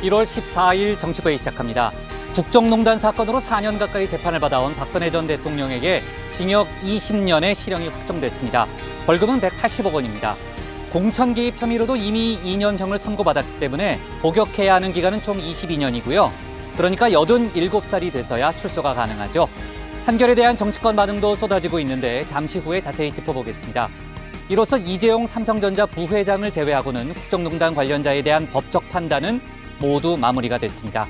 1월 14일 정치부회 시작합니다. 국정농단 사건으로 4년 가까이 재판을 받아온 박근혜 전 대통령에게 징역 20년의 실형이 확정됐습니다. 벌금은 180억 원입니다. 공천 개입 혐의로도 이미 2년형을 선고받았기 때문에 복역해야 하는 기간은 총 22년이고요. 그러니까 87살이 돼서야 출소가 가능하죠. 판결에 대한 정치권 반응도 쏟아지고 있는데 잠시 후에 자세히 짚어보겠습니다. 이로써 이재용 삼성전자 부회장을 제외하고는 국정농단 관련자에 대한 법적 판단은 모두 마무리가 됐습니다.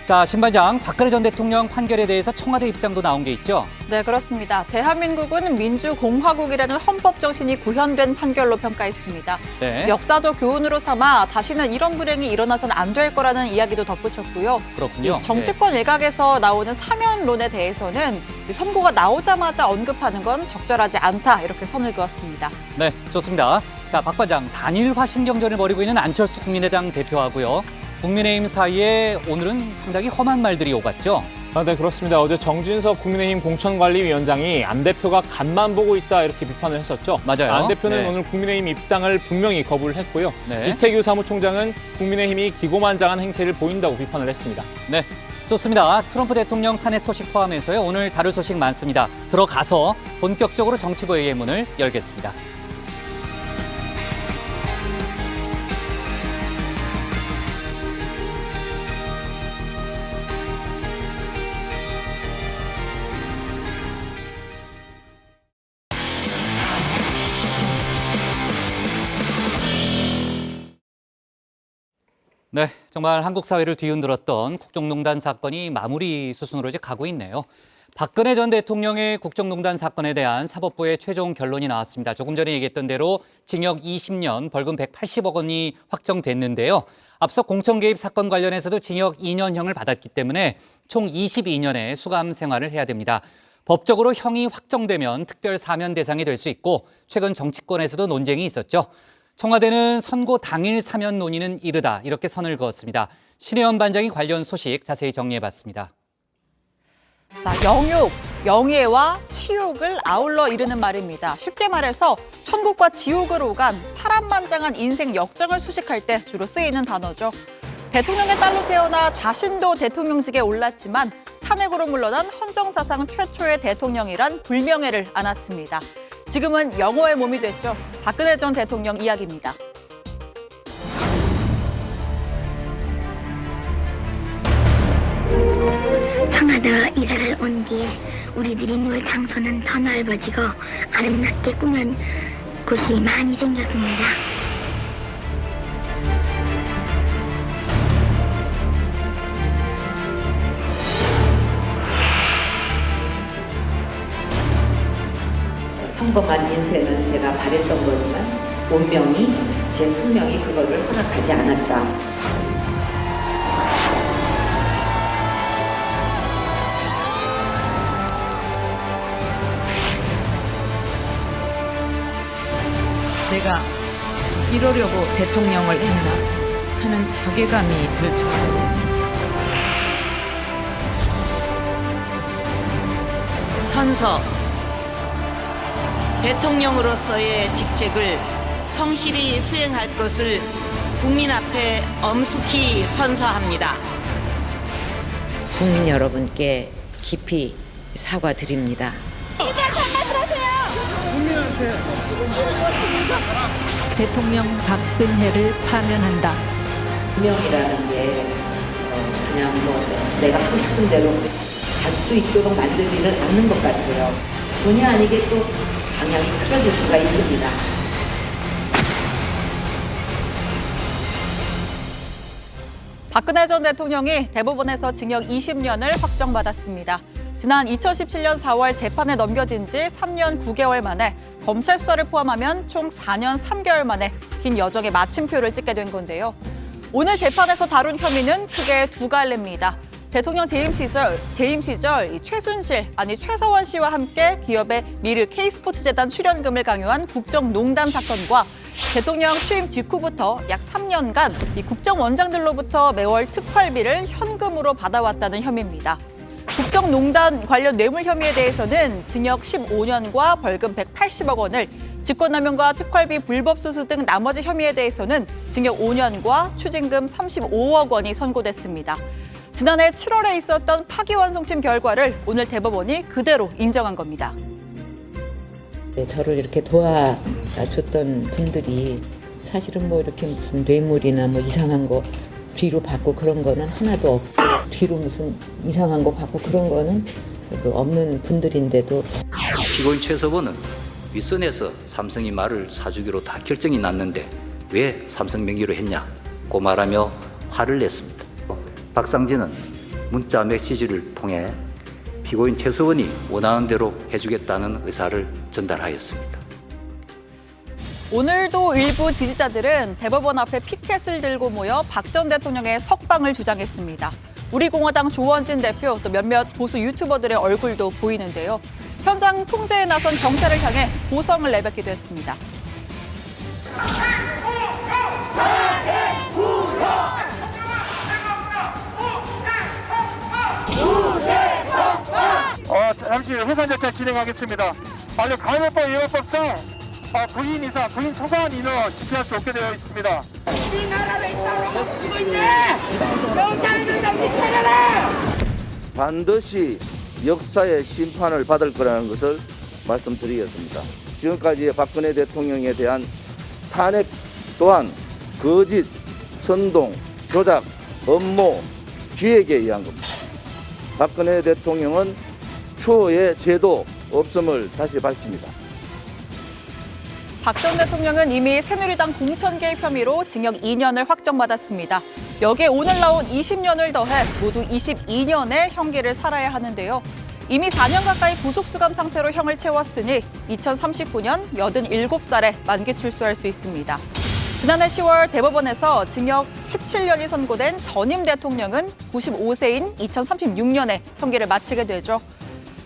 자, 신반장, 박근혜 전 대통령 판결에 대해서 청와대 입장도 나온 게 있죠? 네, 그렇습니다. 대한민국은 민주공화국이라는 헌법 정신이 구현된 판결로 평가했습니다. 네. 역사적 교훈으로 삼아 다시는 이런 불행이 일어나서는 안 될 거라는 이야기도 덧붙였고요. 그렇군요. 정치권 일각에서 나오는 사면론에 대해서는 선고가 나오자마자 언급하는 건 적절하지 않다, 이렇게 선을 그었습니다. 네, 좋습니다. 자, 박 반장, 단일화 신경전을 벌이고 있는 안철수 국민의당 대표하고요. 국민의힘 사이에 오늘은 상당히 험한 말들이 오갔죠? 네, 그렇습니다. 어제 정진석 국민의힘 공천관리위원장이 안 대표가 간만 보고 있다 이렇게 비판을 했었죠. 맞아요. 안 대표는 네. 오늘 국민의힘 입당을 분명히 거부를 했고요. 네. 이태규 사무총장은 국민의힘이 기고만장한 행태를 보인다고 비판을 했습니다. 네, 좋습니다. 트럼프 대통령 탄핵 소식 포함해서요. 오늘 다룰 소식 많습니다. 들어가서 본격적으로 정치부회의 문을 열겠습니다. 네, 정말 한국 사회를 뒤흔들었던 국정농단 사건이 마무리 수순으로 이제 가고 있네요. 박근혜 전 대통령의 국정농단 사건에 대한 사법부의 최종 결론이 나왔습니다. 조금 전에 얘기했던 대로 징역 20년, 벌금 180억 원이 확정됐는데요. 앞서 공천 개입 사건 관련해서도 징역 2년형을 받았기 때문에 총 22년의 수감 생활을 해야 됩니다. 법적으로 형이 확정되면 특별 사면 대상이 될 수 있고 최근 정치권에서도 논쟁이 있었죠. 청와대는 선고 당일 사면 논의는 이르다 이렇게 선을 그었습니다. 신혜원 반장이 관련 소식 자세히 정리해봤습니다. 자, 영욕, 영예와 치욕을 아울러 이르는 말입니다. 쉽게 말해서 천국과 지옥을 오간 파란만장한 인생 역정을 수식할 때 주로 쓰이는 단어죠. 대통령의 딸로 태어나 자신도 대통령직에 올랐지만 탄핵으로 물러난 헌정사상 최초의 대통령이란 불명예를 안았습니다. 지금은 영어의 몸이 됐죠. 박근혜 전 대통령 이야기입니다. 청와대로 이사를 온 뒤에 우리들이 놀 장소는 더 넓어지고 아름답게 꾸민 곳이 많이 생겼습니다. 평범한 인생은 제가 바랬던 거지만 운명이, 제 숙명이 그거를 허락하지 않았다. 내가 이러려고 대통령을 했나 하는 자괴감이 들 정도로 선서 대통령으로서의 직책을 성실히 수행할 것을 국민 앞에 엄숙히 선서합니다. 국민 여러분께 깊이 사과드립니다. 대통령 박근혜를 파면한다. 운명이라는 게 그냥 내가 하고 싶은 대로 갈 수 있도록 만들지는 않는 것 같아요. 본의 아니게 또 방향이 틀어질 수가 있습니다. 박근혜 전 대통령이 대법원에서 징역 20년을 확정받았습니다. 지난 2017년 4월 재판에 넘겨진 지 3년 9개월 만에 검찰 수사를 포함하면 총 4년 3개월 만에 긴 여정의 마침표를 찍게 된 건데요. 오늘 재판에서 다룬 혐의는 크게 두 갈래입니다. 대통령 재임 시절 최서원 씨와 함께 기업의 미르 K스포츠재단 출연금을 강요한 국정농단 사건과 대통령 취임 직후부터 약 3년간 이 국정원장들로부터 매월 특활비를 현금으로 받아왔다는 혐의입니다. 국정농단 관련 뇌물 혐의에 대해서는 징역 15년과 벌금 180억 원을, 직권남용과 특활비 불법 수수 등 나머지 혐의에 대해서는 징역 5년과 추징금 35억 원이 선고됐습니다. 지난해 7월에 있었던 파기환송심 결과를 오늘 대법원이 그대로 인정한 겁니다. 네, 저를 이렇게 도와줬던 분들이 사실은 뭐 이렇게 무슨 뇌물이나 뭐 이상한 거 뒤로 받고 그런 거는 하나도 없고, 뒤로 무슨 이상한 거 받고 그런 거는 없는 분들인데도 피고인 최서원은 윗선에서 삼성이 말을 사주기로 다 결정이 났는데 왜 삼성 명의로 했냐고 말하며 화를 냈습니다. 박상진은 문자 메시지를 통해 피고인 최서원이 원하는 대로 해주겠다는 의사를 전달하였습니다. 오늘도 일부 지지자들은 대법원 앞에 피켓을 들고 모여 박 전 대통령의 석방을 주장했습니다. 우리공화당 조원진 대표 또 몇몇 보수 유튜버들의 얼굴도 보이는데요. 현장 통제에 나선 경찰을 향해 고성을 내뱉기도 했습니다. 잠시 해산 절차 진행하겠습니다. 만약 가해법 예방법상 부인 이상, 부인 초과한 인원 집행할 수 없게 되어 있습니다. 우리나라를 있다고 멈추고 있네! 경찰들 정신 차려라! 반드시 역사의 심판을 받을 거라는 것을 말씀드리겠습니다. 지금까지의 박근혜 대통령에 대한 탄핵 또한 거짓, 선동, 조작, 음모, 기획에 의한 겁니다. 박근혜 대통령은 추후에 죄도 없음을 다시 밝힙니다. 박 전 대통령은 이미 새누리당 공천 개입 혐의로 징역 2년을 확정받았습니다. 여기에 오늘 나온 20년을 더해 모두 22년의 형기를 살아야 하는데요. 이미 4년 가까이 구속수감 상태로 형을 채웠으니 2039년 87살에 만기 출소할 수 있습니다. 지난해 10월 대법원에서 징역 17년이 선고된 전임 대통령은 95세인 2036년에 형기를 마치게 되죠.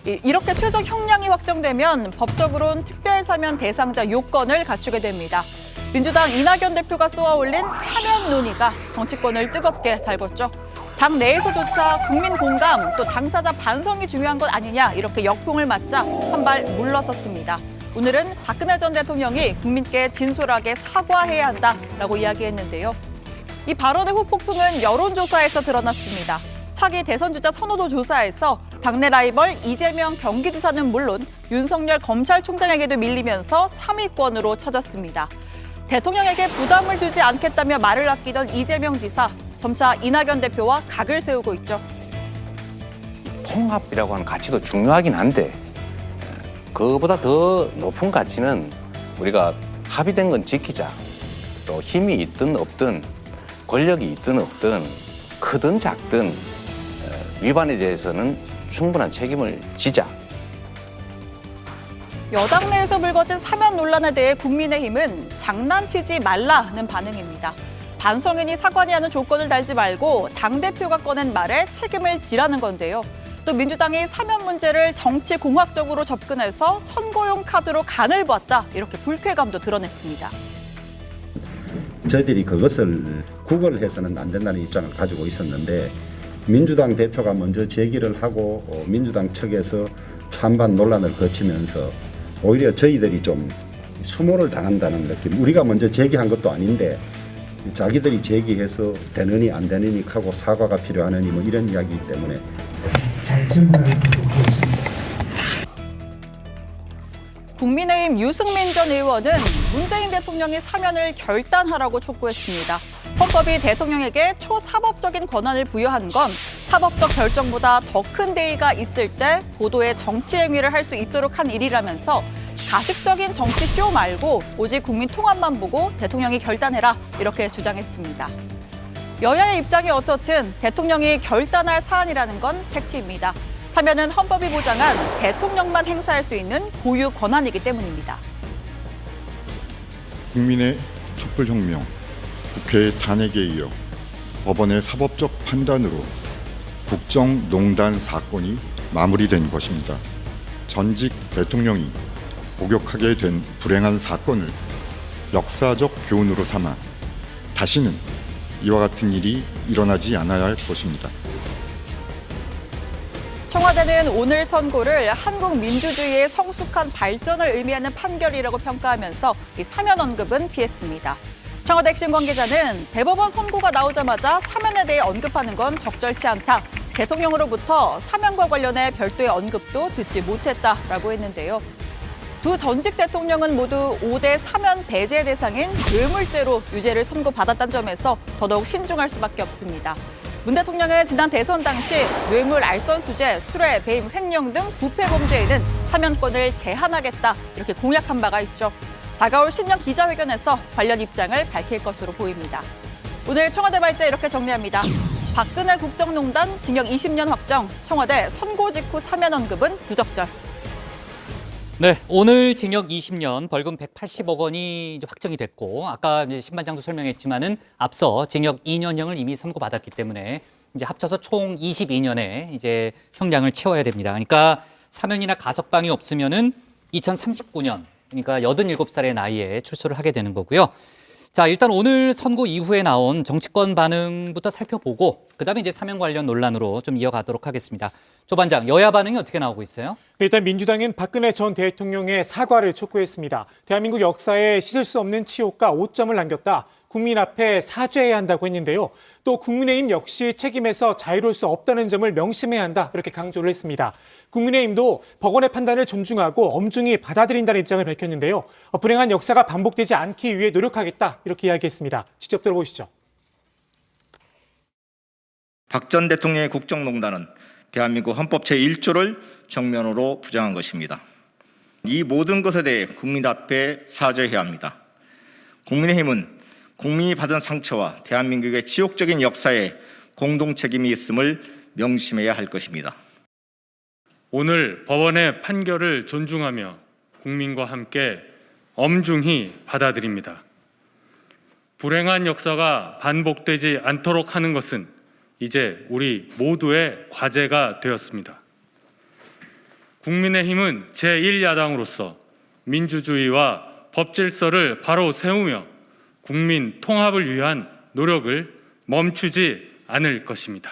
이렇게 최종 형량이 확정되면 법적으로는 특별사면 대상자 요건을 갖추게 됩니다. 민주당 이낙연 대표가 쏘아올린 사면 논의가 정치권을 뜨겁게 달궜죠. 당 내에서조차 국민 공감 또 당사자 반성이 중요한 것 아니냐 이렇게 역풍을 맞자 한 발 물러섰습니다. 오늘은 박근혜 전 대통령이 국민께 진솔하게 사과해야 한다라고 이야기했는데요. 이 발언의 후폭풍은 여론조사에서 드러났습니다. 차기 대선주자 선호도 조사에서 당내 라이벌 이재명 경기지사는 물론 윤석열 검찰총장에게도 밀리면서 3위권으로 쳐졌습니다. 대통령에게 부담을 주지 않겠다며 말을 아끼던 이재명 지사, 점차 이낙연 대표와 각을 세우고 있죠. 통합이라고 하는 가치도 중요하긴 한데 그거보다 더 높은 가치는 우리가 합의된 건 지키자. 또 힘이 있든 없든 권력이 있든 없든 크든 작든 위반에 대해서는 충분한 책임을 지자. 여당 내에서 불거진 사면 논란에 대해 국민의힘은 장난치지 말라는 반응입니다. 반성인이 사과니 하는 조건을 달지 말고 당대표가 꺼낸 말에 책임을 지라는 건데요. 또 민주당이 사면 문제를 정치 공학적으로 접근해서 선거용 카드로 간을 보았다. 이렇게 불쾌감도 드러냈습니다. 저희들이 그것을 구걸해서는 안 된다는 입장을 가지고 있었는데 민주당 대표가 먼저 제기를 하고 민주당 측에서 찬반 논란을 거치면서 오히려 저희들이 좀 수모를 당한다는 느낌. 우리가 먼저 제기한 것도 아닌데 자기들이 제기해서 되느니 안 되느니 하고 사과가 필요하느니 뭐 이런 이야기이기 때문에 국민의힘 유승민 전 의원은 문재인 대통령이 사면을 결단하라고 촉구했습니다. 헌법이 대통령에게 초사법적인 권한을 부여한 건 사법적 결정보다 더 큰 대의가 있을 때 고도의 정치 행위를 할 수 있도록 한 일이라면서 가식적인 정치 쇼 말고 오직 국민 통합만 보고 대통령이 결단해라 이렇게 주장했습니다. 여야의 입장이 어떻든 대통령이 결단할 사안이라는 건 팩트입니다. 사면은 헌법이 보장한 대통령만 행사할 수 있는 고유 권한이기 때문입니다. 국민의 촛불혁명, 국회의 탄핵에 이어 법원의 사법적 판단으로 국정농단 사건이 마무리된 것입니다. 전직 대통령이 복역하게 된 불행한 사건을 역사적 교훈으로 삼아 다시는 이와 같은 일이 일어나지 않아야 할 것입니다. 청와대는 오늘 선고를 한국 민주주의의 성숙한 발전을 의미하는 판결이라고 평가하면서 이 사면 언급은 피했습니다. 청와대 핵심 관계자는 대법원 선고가 나오자마자 사면에 대해 언급하는 건 적절치 않다. 대통령으로부터 사면과 관련해 별도의 언급도 듣지 못했다라고 했는데요. 두 전직 대통령은 모두 5대 사면 배제 대상인 뇌물죄로 유죄를 선고받았다는 점에서 더더욱 신중할 수밖에 없습니다. 문 대통령은 지난 대선 당시 뇌물 알선수재, 수뢰, 배임, 횡령 등 부패 범죄에는 사면권을 제한하겠다 이렇게 공약한 바가 있죠. 다가올 신년 기자회견에서 관련 입장을 밝힐 것으로 보입니다. 오늘 청와대 발제 이렇게 정리합니다. 박근혜 국정농단 징역 20년 확정, 청와대 선고 직후 사면 언급은 부적절. 네, 오늘 징역 20년, 벌금 180억 원이 이제 확정이 됐고, 아까 이제 신반장도 설명했지만은 앞서 징역 2년형을 이미 선고받았기 때문에 이제 합쳐서 총 22년의 이제 형량을 채워야 됩니다. 그러니까 사면이나 가석방이 없으면은 2039년, 그러니까 87살의 나이에 출소를 하게 되는 거고요. 자, 일단 오늘 선고 이후에 나온 정치권 반응부터 살펴보고 그다음에 이제 사면 관련 논란으로 좀 이어가도록 하겠습니다. 조 반장, 여야 반응이 어떻게 나오고 있어요? 일단 민주당은 박근혜 전 대통령의 사과를 촉구했습니다. 대한민국 역사에 씻을 수 없는 치욕과 오점을 남겼다. 국민 앞에 사죄해야 한다고 했는데요. 또 국민의힘 역시 책임에서 자유로울 수 없다는 점을 명심해야 한다. 이렇게 강조를 했습니다. 국민의힘도 법원의 판단을 존중하고 엄중히 받아들인다는 입장을 밝혔는데요. 불행한 역사가 반복되지 않기 위해 노력하겠다. 이렇게 이야기했습니다. 직접 들어보시죠. 박 전 대통령의 국정농단은 대한민국 헌법 제1조를 정면으로 부정한 것입니다. 이 모든 것에 대해 국민 앞에 사죄해야 합니다. 국민의힘은 국민이 받은 상처와 대한민국의 지옥적인 역사에 공동 책임이 있음을 명심해야 할 것입니다. 오늘 법원의 판결을 존중하며 국민과 함께 엄중히 받아들입니다. 불행한 역사가 반복되지 않도록 하는 것은 이제 우리 모두의 과제가 되었습니다. 국민의힘은 제1야당으로서 민주주의와 법질서를 바로 세우며 국민 통합을 위한 노력을 멈추지 않을 것입니다.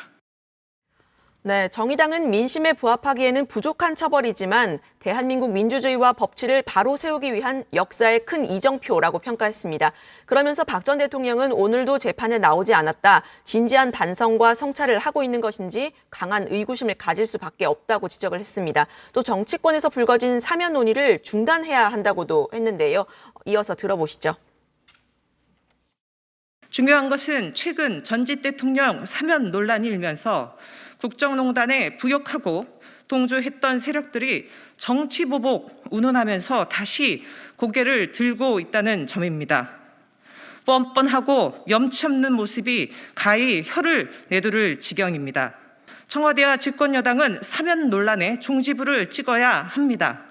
네, 정의당은 민심에 부합하기에는 부족한 처벌이지만 대한민국 민주주의와 법치를 바로 세우기 위한 역사의 큰 이정표라고 평가했습니다. 그러면서 박 전 대통령은 오늘도 재판에 나오지 않았다. 진지한 반성과 성찰을 하고 있는 것인지 강한 의구심을 가질 수밖에 없다고 지적을 했습니다. 또 정치권에서 불거진 사면 논의를 중단해야 한다고도 했는데요. 이어서 들어보시죠. 중요한 것은 최근 전직 대통령 사면 논란이 일면서 국정농단에 부역하고 동조했던 세력들이 정치보복 운운하면서 다시 고개를 들고 있다는 점입니다. 뻔뻔하고 염치 없는 모습이 가히 혀를 내두를 지경입니다. 청와대와 집권여당은 사면 논란에 종지부를 찍어야 합니다.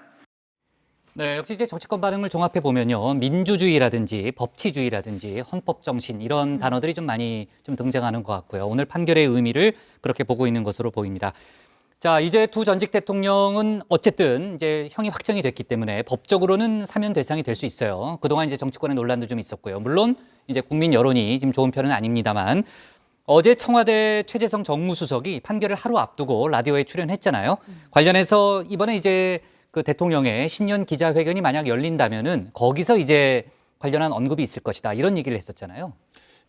네, 역시 이제 정치권 반응을 종합해 보면요, 민주주의라든지 법치주의라든지 헌법 정신 이런 단어들이 좀 많이 좀 등장하는 것 같고요. 오늘 판결의 의미를 그렇게 보고 있는 것으로 보입니다. 자, 이제 두 전직 대통령은 어쨌든 이제 형이 확정이 됐기 때문에 법적으로는 사면 대상이 될 수 있어요. 그동안 이제 정치권의 논란도 좀 있었고요. 물론 이제 국민 여론이 지금 좋은 편은 아닙니다만 어제 청와대 최재성 정무수석이 판결을 하루 앞두고 라디오에 출연했잖아요. 관련해서 이번에 이제 그 대통령의 신년 기자회견이 만약 열린다면은 거기서 이제 관련한 언급이 있을 것이다. 이런 얘기를 했었잖아요.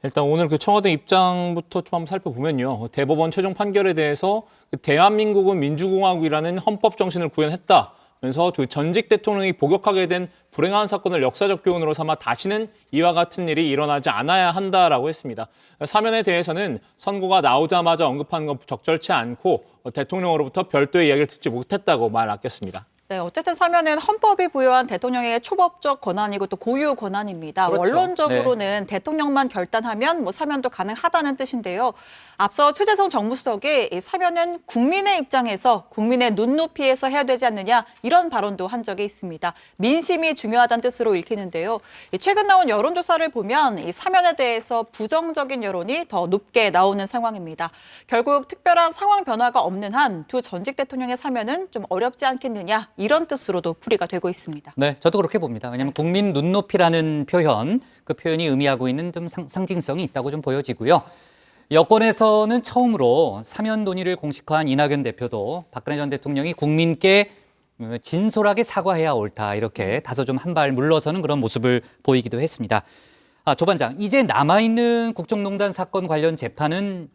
일단 오늘 그 청와대 입장부터 좀 한번 살펴보면요. 대법원 최종 판결에 대해서 대한민국은 민주공화국이라는 헌법 정신을 구현했다면서 전직 대통령이 복역하게 된 불행한 사건을 역사적 교훈으로 삼아 다시는 이와 같은 일이 일어나지 않아야 한다라고 했습니다. 사면에 대해서는 선고가 나오자마자 언급한 건 적절치 않고 대통령으로부터 별도의 이야기를 듣지 못했다고 말 아꼈습니다. 네, 어쨌든 사면은 헌법이 부여한 대통령의 초법적 권한이고 또 고유 권한입니다. 그렇죠. 원론적으로는 대통령만 결단하면 뭐 사면도 가능하다는 뜻인데요. 앞서 최재성 정무수석이 이 사면은 국민의 입장에서 국민의 눈높이에서 해야 되지 않느냐 이런 발언도 한 적이 있습니다. 민심이 중요하다는 뜻으로 읽히는데요. 최근 나온 여론조사를 보면 이 사면에 대해서 부정적인 여론이 더 높게 나오는 상황입니다. 결국 특별한 상황 변화가 없는 한 두 전직 대통령의 사면은 좀 어렵지 않겠느냐 이런 뜻으로도 풀이가 되고 있습니다. 네, 저도 그렇게 봅니다. 왜냐하면 국민 눈높이라는 표현, 그 표현이 의미하고 있는 좀 상징성이 있다고 좀 보여지고요. 여권에서는 처음으로 사면 논의를 공식화한 이낙연 대표도 박근혜 전 대통령이 국민께 진솔하게 사과해야 옳다 이렇게 다소 좀 한 발 물러서는 그런 모습을 보이기도 했습니다. 조반장, 이제 남아있는 국정농단 사건 관련 재판은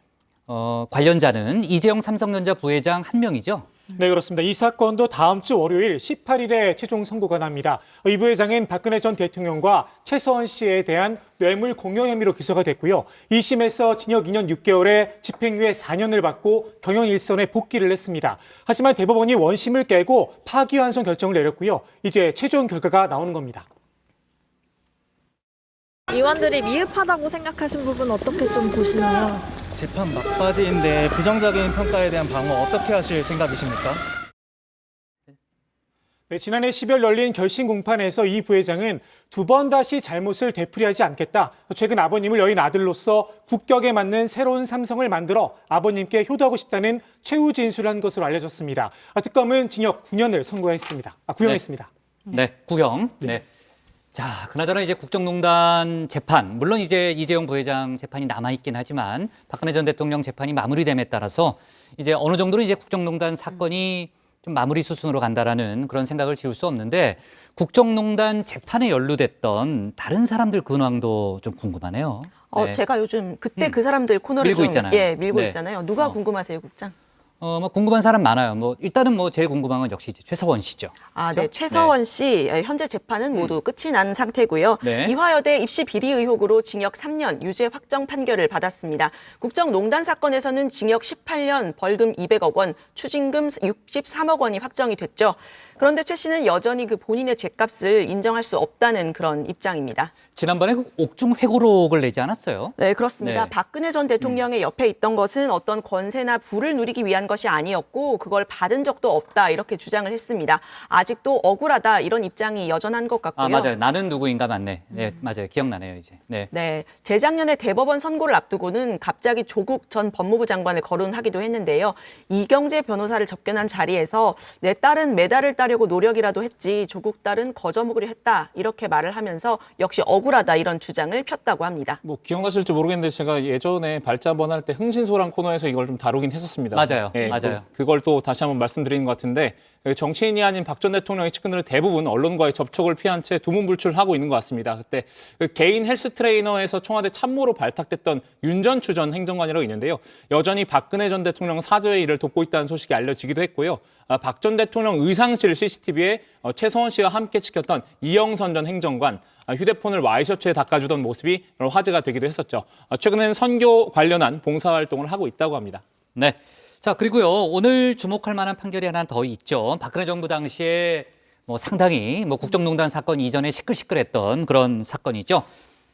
관련자는 이재용 삼성전자 부회장 한 명이죠? 네, 그렇습니다. 이 사건도 다음 주 월요일 18일에 최종 선고가 납니다. 이 부회장은 박근혜 전 대통령과 최서원 씨에 대한 뇌물 공여 혐의로 기소가 됐고요. 2심에서 징역 2년 6개월에 집행유예 4년을 받고 경영 일선에 복귀를 했습니다. 하지만 대법원이 원심을 깨고 파기환송 결정을 내렸고요. 이제 최종 결과가 나오는 겁니다. 의원들이 미흡하다고 생각하신 부분 어떻게 좀 보시나요? 재판 막바지인데 부정적인 평가에 대한 방어 어떻게 하실 생각이십니까? 네, 지난해 10월 열린 결심 공판에서 이 부회장은 두 번 다시 잘못을 되풀이하지 않겠다. 최근 아버님을 여인 아들로서 국격에 맞는 새로운 삼성을 만들어 아버님께 효도하고 싶다는 최후 진술을 한 것으로 알려졌습니다. 특검은 징역 9년을 선고했습니다. 구형했습니다. 네, 구형. 네. 자, 그나저나 이제 국정농단 재판, 물론 이제 이재용 부회장 재판이 남아있긴 하지만 박근혜 전 대통령 재판이 마무리됨에 따라서 이제 어느 정도는 이제 국정농단 사건이 좀 마무리 수순으로 간다라는 그런 생각을 지울 수 없는데 국정농단 재판에 연루됐던 다른 사람들 근황도 좀 궁금하네요. 네. 제가 요즘 그때 그 사람들 코너를 밀고 있잖아요. 밀고 네. 있잖아요. 누가 궁금하세요, 국장? 뭐 궁금한 사람 많아요. 뭐 일단은 뭐 제일 궁금한 건 역시 이제 최서원 씨죠. 네. 그렇죠? 최서원 씨 현재 재판은 모두 끝이 난 상태고요. 네. 이화여대 입시 비리 의혹으로 징역 3년 유죄 확정 판결을 받았습니다. 국정농단 사건에서는 징역 18년, 벌금 200억 원, 추징금 63억 원이 확정이 됐죠. 그런데 최 씨는 여전히 그 본인의 죄값을 인정할 수 없다는 그런 입장입니다. 지난번에 옥중 회고록을 내지 않았어요? 네, 그렇습니다. 네. 박근혜 전 대통령의 옆에 있던 것은 어떤 권세나 부를 누리기 위한 것이 아니었고 그걸 받은 적도 없다 이렇게 주장을 했습니다. 아직도 억울하다 이런 입장이 여전한 것 같고요. 맞아요. 나는 누구인가 맞네. 네, 맞아요. 기억나네요, 이제. 네, 재작년에 대법원 선고를 앞두고는 갑자기 조국 전 법무부 장관을 거론하기도 했는데요. 이경재 변호사를 접견한 자리에서 내 딸은 메달을 따려고 노력이라도 했지 조국 딸은 거저먹으려 했다 이렇게 말을 하면서 역시 억울하다 이런 주장을 폈다고 합니다. 뭐 기억나실지 모르겠는데 제가 예전에 발제 한번 할 때 흥신소란 코너에서 이걸 좀 다루긴 했었습니다. 맞아요. 네, 맞아요. 그걸 또 다시 한번 말씀드리는 것 같은데 정치인이 아닌 박 전 대통령의 측근들은 대부분 언론과의 접촉을 피한 채 두문불출하고 있는 것 같습니다. 그때 개인 헬스 트레이너에서 청와대 참모로 발탁됐던 윤전추 전 행정관이라고 있는데요. 여전히 박근혜 전 대통령 사저의 일을 돕고 있다는 소식이 알려지기도 했고요. 박 전 대통령 의상실 CCTV에 최서원 씨와 함께 지켰던 이영선 전 행정관, 휴대폰을 와이셔츠에 닦아주던 모습이 화제가 되기도 했었죠. 최근에는 선교 관련한 봉사활동을 하고 있다고 합니다. 네. 자, 그리고요. 오늘 주목할 만한 판결이 하나 더 있죠. 박근혜 정부 당시에 상당히 국정농단 사건 이전에 시끌시끌했던 그런 사건이죠.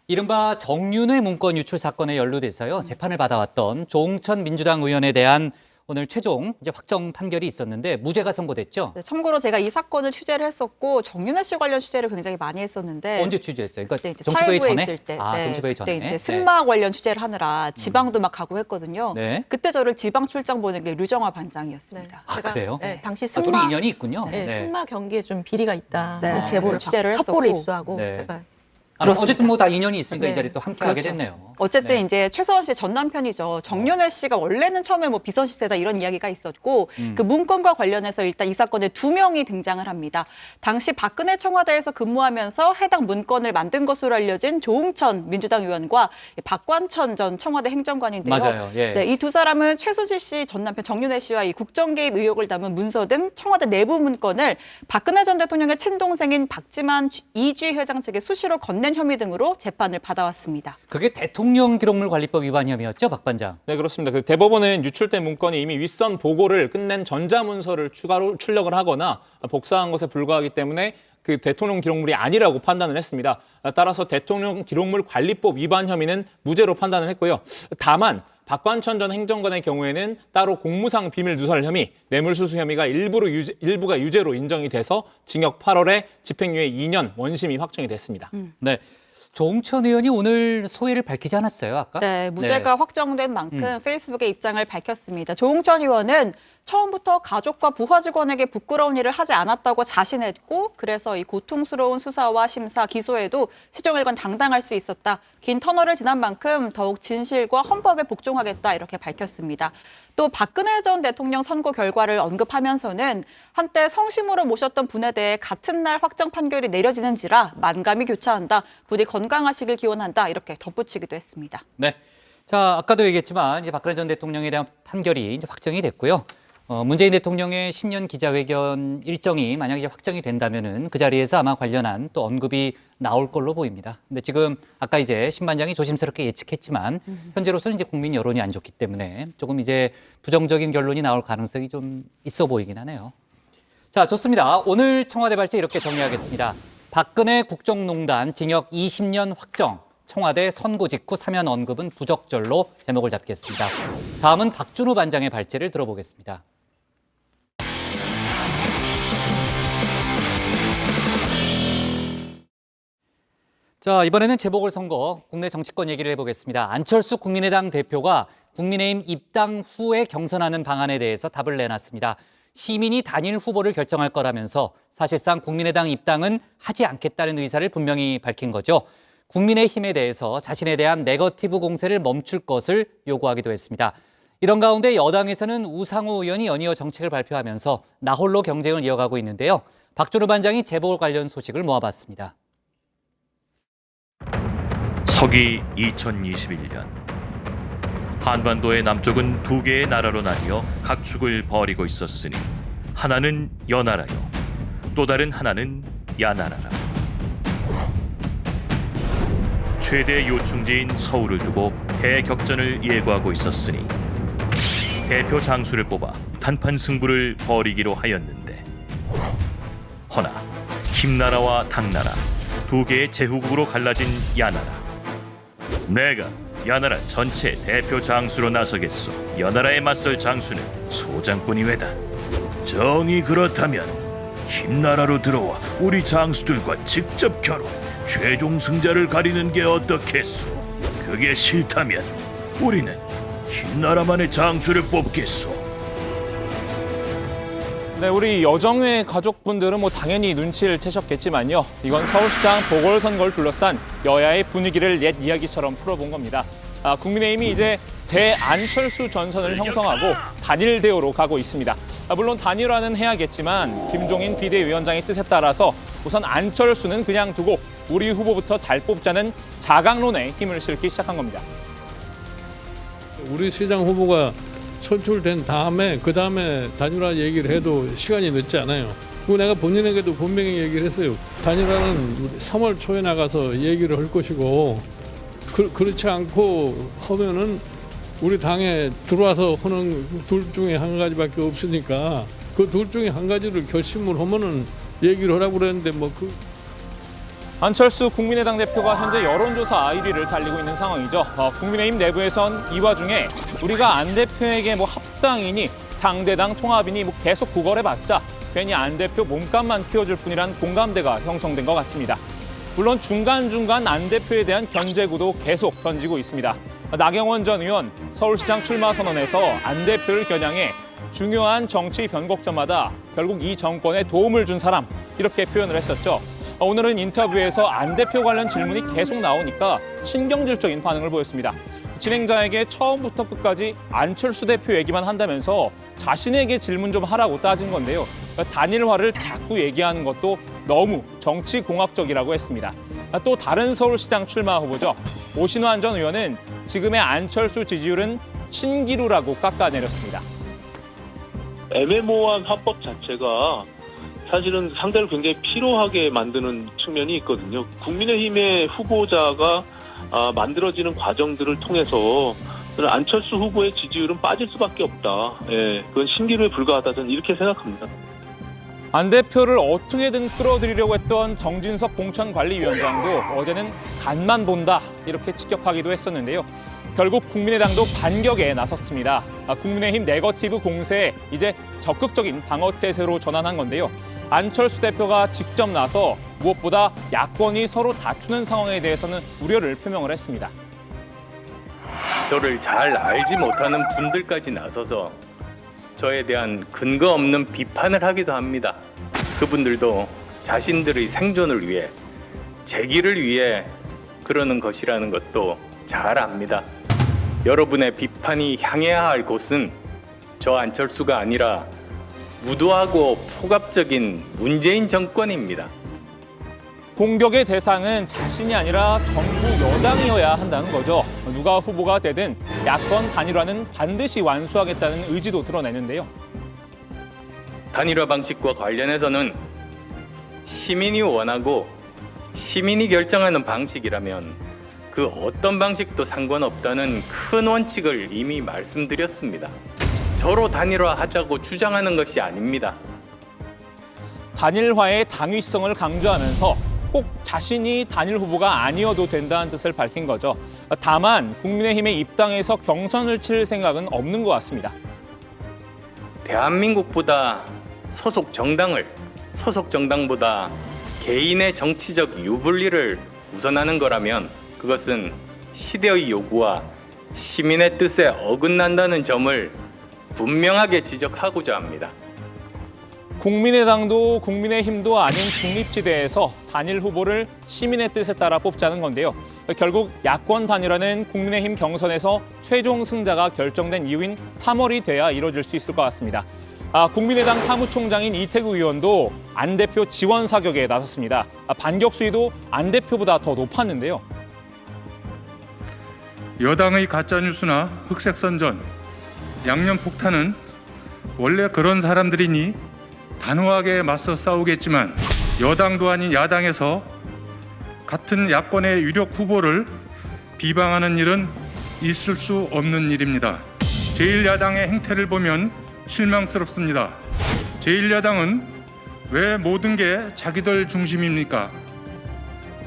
이른바 정윤회 문건 유출 사건에 연루돼서요. 재판을 받아왔던 조응천 민주당 의원에 대한 오늘 최종 이제 확정 판결이 있었는데 무죄가 선고됐죠. 네, 참고로 제가 이 사건을 취재를 했었고 정윤회 씨 관련 취재를 굉장히 많이 했었는데 언제 취재했어요? 그러니까 이제 정치부회 전에? 있을 때, 정치부회 전에. 그때 이제 승마 관련 취재를 하느라 지방도 막 가고 했거든요. 네. 그때 저를 지방 출장 보낸 게 류정화 반장이었습니다. 그래요? 네, 당시 둘이 승마 인연이 있군요. 네, 승마 경기에 좀 비리가 있다. 네. 제보를 취재를 첩보를 했었고. 입수하고 네. 제가 어쨌든 다 인연이 있으니까 네. 이 자리에 또 함께하게 그렇죠. 됐네요. 어쨌든 네. 이제 최서원 씨의 전 남편이죠. 정윤회 씨가 원래는 처음에 비선 시세다 이런 이야기가 있었고 그 문건과 관련해서 일단 이 사건에 2명이 등장을 합니다. 당시 박근혜 청와대에서 근무하면서 해당 문건을 만든 것으로 알려진 조응천 민주당 의원과 박관천 전 청와대 행정관인데요. 맞아요. 예. 네, 이 두 사람은 최수실 씨 전 남편 정윤회 씨와 이 국정 개입 의혹을 담은 문서 등 청와대 내부 문건을 박근혜 전 대통령의 친동생인 박지만 이주희 회장 측에 수시로 건넨 혐의 등으로 재판을 받아왔습니다. 그게 대통령 기록물 관리법 위반 혐의였죠, 박 반장? 네, 그렇습니다. 그 대법원은 유출된 문건이 이미 윗선 보고를 끝낸 전자문서를 추가로 출력을 하거나 복사한 것에 불과하기 때문에 그 대통령 기록물이 아니라고 판단을 했습니다. 따라서 대통령 기록물 관리법 위반 혐의는 무죄로 판단을 했고요. 다만 박관천 전 행정관의 경우에는 따로 공무상 비밀 누설 혐의, 뇌물수수 혐의가 일부가 유죄로 인정이 돼서 징역 8월에 집행유예 2년 원심이 확정이 됐습니다. 네. 조홍천 의원이 오늘 소회를 밝히지 않았어요, 아까? 네, 무죄가 확정된 만큼 페이스북에 입장을 밝혔습니다. 조홍천 의원은 처음부터 가족과 부하 직원에게 부끄러운 일을 하지 않았다고 자신했고 그래서 이 고통스러운 수사와 심사, 기소에도 시종일 건 당당할 수 있었다. 긴 터널을 지난 만큼 더욱 진실과 헌법에 복종하겠다 이렇게 밝혔습니다. 또 박근혜 전 대통령 선고 결과를 언급하면서는 한때 성심으로 모셨던 분에 대해 같은 날 확정 판결이 내려지는지라 만감이 교차한다. 부디 건강하시길 기원한다. 이렇게 덧붙이기도 했습니다. 네. 자, 아까도 얘기했지만 이제 박근혜 전 대통령에 대한 판결이 이제 확정이 됐고요. 문재인 대통령의 신년 기자회견 일정이 만약에 확정이 된다면은 그 자리에서 아마 관련한 또 언급이 나올 걸로 보입니다. 근데 지금 아까 이제 신반장이 조심스럽게 예측했지만 현재로서는 이제 국민 여론이 안 좋기 때문에 조금 이제 부정적인 결론이 나올 가능성이 좀 있어 보이긴 하네요. 자, 좋습니다. 오늘 청와대 발제 이렇게 정리하겠습니다. 박근혜 국정농단 징역 20년 확정. 청와대 선고 직후 사면 언급은 부적절로 제목을 잡겠습니다. 다음은 박준호 반장의 발제를 들어보겠습니다. 자, 이번에는 재보궐선거 국내 정치권 얘기를 해보겠습니다. 안철수 국민의당 대표가 국민의힘 입당 후에 경선하는 방안에 대해서 답을 내놨습니다. 시민이 단일 후보를 결정할 거라면서 사실상 국민의당 입당은 하지 않겠다는 의사를 분명히 밝힌 거죠. 국민의힘에 대해서 자신에 대한 네거티브 공세를 멈출 것을 요구하기도 했습니다. 이런 가운데 여당에서는 우상호 의원이 연이어 정책을 발표하면서 나홀로 경쟁을 이어가고 있는데요. 박준호 반장이 재보궐 관련 소식을 모아봤습니다. 서기 2021년 한반도의 남쪽은 두 개의 나라로 나뉘어 각축을 벌이고 있었으니 하나는 여나라요 또 다른 하나는 야나라라. 최대 요충지인 서울을 두고 대격전을 예고하고 있었으니 대표 장수를 뽑아 단판 승부를 벌이기로 하였는데 허나 김나라와 당나라 두 개의 제후국으로 갈라진 야나라. 내가 야나라 전체 대표 장수로 나서겠소. 여나라에 맞설 장수는 소장뿐이외다. 정이 그렇다면 김나라로 들어와 우리 장수들과 직접 결혼, 최종 승자를 가리는 게 어떻겠소? 그게 싫다면 우리는 김나라만의 장수를 뽑겠소. 네, 우리 여정회 가족분들은 뭐 당연히 눈치를 채셨겠지만요. 이건 서울시장 보궐선거를 둘러싼 여야의 분위기를 옛 이야기처럼 풀어본 겁니다. 국민의힘이 이제 대안철수 전선을 형성하고 단일 대우로 가고 있습니다. 물론 단일화는 해야겠지만 김종인 비대위원장의 뜻에 따라서 우선 안철수는 그냥 두고 우리 후보부터 잘 뽑자는 자강론에 힘을 실기 시작한 겁니다. 우리 시장 후보가 선출된 다음에 그 다음에 단일화 얘기를 해도 시간이 늦지 않아요. 그리고 내가 본인에게도 분명히 얘기를 했어요. 단일화는 3월 초에 나가서 얘기를 할 것이고 그렇지 않고 하면은 우리 당에 들어와서 하는 둘 중에 한 가지밖에 없으니까 그 둘 중에 한 가지를 결심을 하면은 얘기를 하라고 그랬는데 안철수 국민의당 대표가 현재 여론조사 1위를 달리고 있는 상황이죠. 국민의힘 내부에선 이 와중에 우리가 안 대표에게 합당이니 당대당 통합이니 계속 구걸해봤자 괜히 안 대표 몸값만 키워줄 뿐이란 공감대가 형성된 것 같습니다. 물론 중간중간 안 대표에 대한 견제구도 계속 던지고 있습니다. 나경원 전 의원 서울시장 출마 선언에서 안 대표를 겨냥해 중요한 정치 변곡점마다 결국 이 정권에 도움을 준 사람 이렇게 표현을 했었죠. 오늘은 인터뷰에서 안 대표 관련 질문이 계속 나오니까 신경질적인 반응을 보였습니다. 진행자에게 처음부터 끝까지 안철수 대표 얘기만 한다면서 자신에게 질문 좀 하라고 따진 건데요. 단일화를 자꾸 얘기하는 것도 너무 정치공학적이라고 했습니다. 또 다른 서울시장 출마 후보죠. 오신환 전 의원은 지금의 안철수 지지율은 신기루라고 깎아내렸습니다. 애매모호한 화법 자체가 사실은 상대를 굉장히 피로하게 만드는 측면이 있거든요. 국민의힘의 후보자가 만들어지는 과정들을 통해서 저는 안철수 후보의 지지율은 빠질 수밖에 없다. 예, 그건 신기루에 불과하다. 저는 이렇게 생각합니다. 안 대표를 어떻게든 끌어들이려고 했던 정진석 공천관리위원장도 어제는 간만 본다 이렇게 직격하기도 했었는데요. 결국 국민의당도 반격에 나섰습니다. 국민의힘 네거티브 공세에 이제 적극적인 방어 태세로 전환한 건데요. 안철수 대표가 직접 나서 무엇보다 야권이 서로 다투는 상황에 대해서는 우려를 표명을 했습니다. 저를 잘 알지 못하는 분들까지 나서서 저에 대한 근거 없는 비판을 하기도 합니다. 그분들도 자신들의 생존을 위해, 재기를 위해 그러는 것이라는 것도 잘 압니다. 여러분의 비판이 향해야 할 곳은 저 안철수가 아니라 무도하고 폭압적인 문재인 정권입니다. 공격의 대상은 자신이 아니라 정부 여당이어야 한다는 거죠. 누가 후보가 되든 야권 단일화는 반드시 완수하겠다는 의지도 드러내는데요. 단일화 방식과 관련해서는 시민이 원하고 시민이 결정하는 방식이라면 그 어떤 방식도 상관없다는 큰 원칙을 이미 말씀드렸습니다. 저로 단일화하자고 주장하는 것이 아닙니다. 단일화의 당위성을 강조하면서 꼭 자신이 단일 후보가 아니어도 된다는 뜻을 밝힌 거죠. 다만 국민의힘에 입당해서 경선을 칠 생각은 없는 것 같습니다. 대한민국보다 소속 정당보다 개인의 정치적 유불리를 우선하는 거라면 그것은 시대의 요구와 시민의 뜻에 어긋난다는 점을 분명하게 지적하고자 합니다. 국민의당도 국민의힘도 아닌 중립지대에서 단일 후보를 시민의 뜻에 따라 뽑자는 건데요. 결국 야권 단일화는 국민의힘 경선에서 최종 승자가 결정된 이후인 3월이 돼야 이루어질 수 있을 것 같습니다. 국민의당 사무총장인 이태구 의원도 안 대표 지원 사격에 나섰습니다. 반격 수위도 안 대표보다 더 높았는데요. 여당의 가짜뉴스나 흑색선전, 양념폭탄은 원래 그런 사람들이니 단호하게 맞서 싸우겠지만 여당도 아닌 야당에서 같은 야권의 유력 후보를 비방하는 일은 있을 수 없는 일입니다. 제1야당의 행태를 보면 실망스럽습니다. 제1야당은 왜 모든 게 자기들 중심입니까?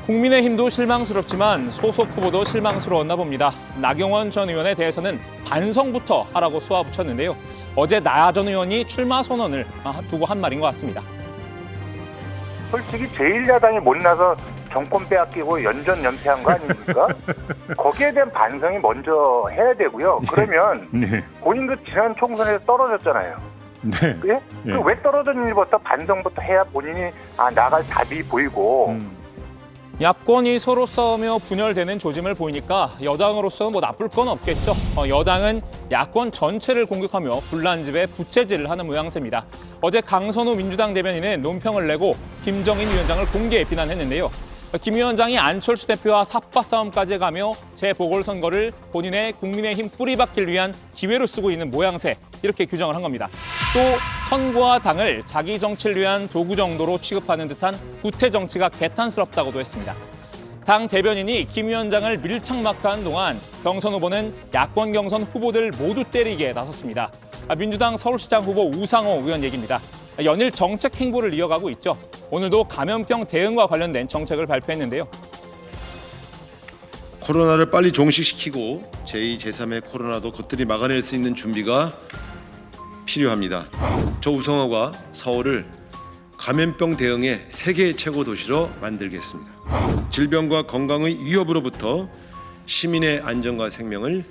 국민의힘도 실망스럽지만 소속 후보도 실망스러웠나 봅니다. 나경원 전 의원에 대해서는 반성부터 하라고 쏘아붙였는데요. 어제 나 전 의원이 출마 선언을 두고 한 말인 것 같습니다. 솔직히 제1야당이 못나서 정권 빼앗기고 연전연패한 거 아닙니까? 거기에 대한 반성이 먼저 해야 되고요. 그러면 네. 본인도 지난 총선에서 떨어졌잖아요. 네. 예? 예. 왜 떨어졌는지부터 반성부터 해야 본인이 나갈 답이 보이고 야권이 서로 싸우며 분열되는 조짐을 보이니까 여당으로서는 나쁠 건 없겠죠. 여당은 야권 전체를 공격하며 분란집에 부채질을 하는 모양새입니다. 어제 강선우 민주당 대변인은 논평을 내고 김정인 위원장을 공개 비난했는데요. 김 위원장이 안철수 대표와 삽바 싸움까지 가며 재보궐선거를 본인의 국민의힘 뿌리박기를 위한 기회로 쓰고 있는 모양새, 이렇게 규정을 한 겁니다. 또 선거와 당을 자기 정치를 위한 도구 정도로 취급하는 듯한 구태 정치가 개탄스럽다고도 했습니다. 당 대변인이 김 위원장을 밀착 마크한 동안 경선 후보는 야권 경선 후보들 모두 때리기에 나섰습니다. 민주당 서울시장 후보 우상호 의원 얘기입니다. 연일 정책 행보를 이어가고 있죠. 오늘도 감염병 대응과 관련된 정책을 발표했는데요. 코로나를 빨리 종식시키고 제2, 제3의 코로나도 것들이 막아낼 수 있는 준비가 필요합니다. 저 우상호가 서울을 감염병 대응의 세계 최고 도시로 만들겠습니다. 질병과 건강의 위협으로부터 시민의 안전과 생명을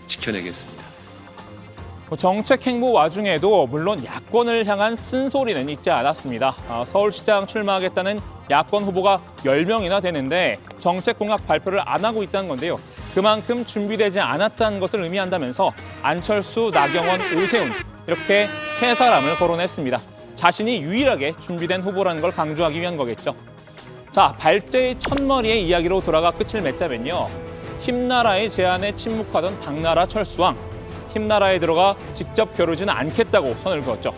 지켜내겠습니다. 정책 행보 와중에도 물론 야권을 향한 쓴소리는 잊지 않았습니다. 서울시장 출마하겠다는 야권 후보가 10명이나 되는데 정책 공약 발표를 안 하고 있다는 건데요. 그만큼 준비되지 않았다는 것을 의미한다면서 안철수, 나경원, 오세훈 이렇게 세 사람을 거론했습니다. 자신이 유일하게 준비된 후보라는 걸 강조하기 위한 거겠죠. 자, 발제의 첫머리의 이야기로 돌아가 끝을 맺자면요. 힘나라의 제안에 침묵하던 당나라 철수왕. 힘나라에 들어가 직접 겨루지는 않겠다고 선을 그었죠.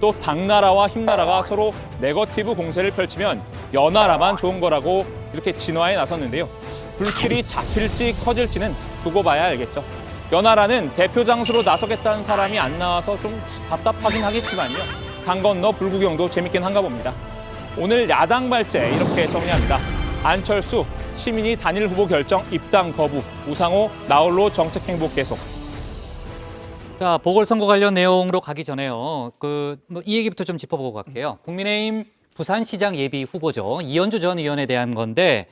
또 당나라와 힘나라가 서로 네거티브 공세를 펼치면 연나라만 좋은 거라고 이렇게 진화에 나섰는데요. 불길이 잡힐지 커질지는 두고 봐야 알겠죠. 연나라는 대표 장수로 나서겠다는 사람이 안 나와서 좀 답답하긴 하겠지만요. 강 건너 불구경도 재밌긴 한가 봅니다. 오늘 야당 발제 이렇게 정리합니다. 안철수, 시민이 단일 후보 결정 입당 거부, 우상호, 나홀로 정책 행보 계속. 자, 보궐선거 관련 내용으로 가기 전에요. 이 얘기부터 좀 짚어보고 갈게요. 국민의힘 부산시장 예비 후보죠. 이현주 전 의원에 대한 건데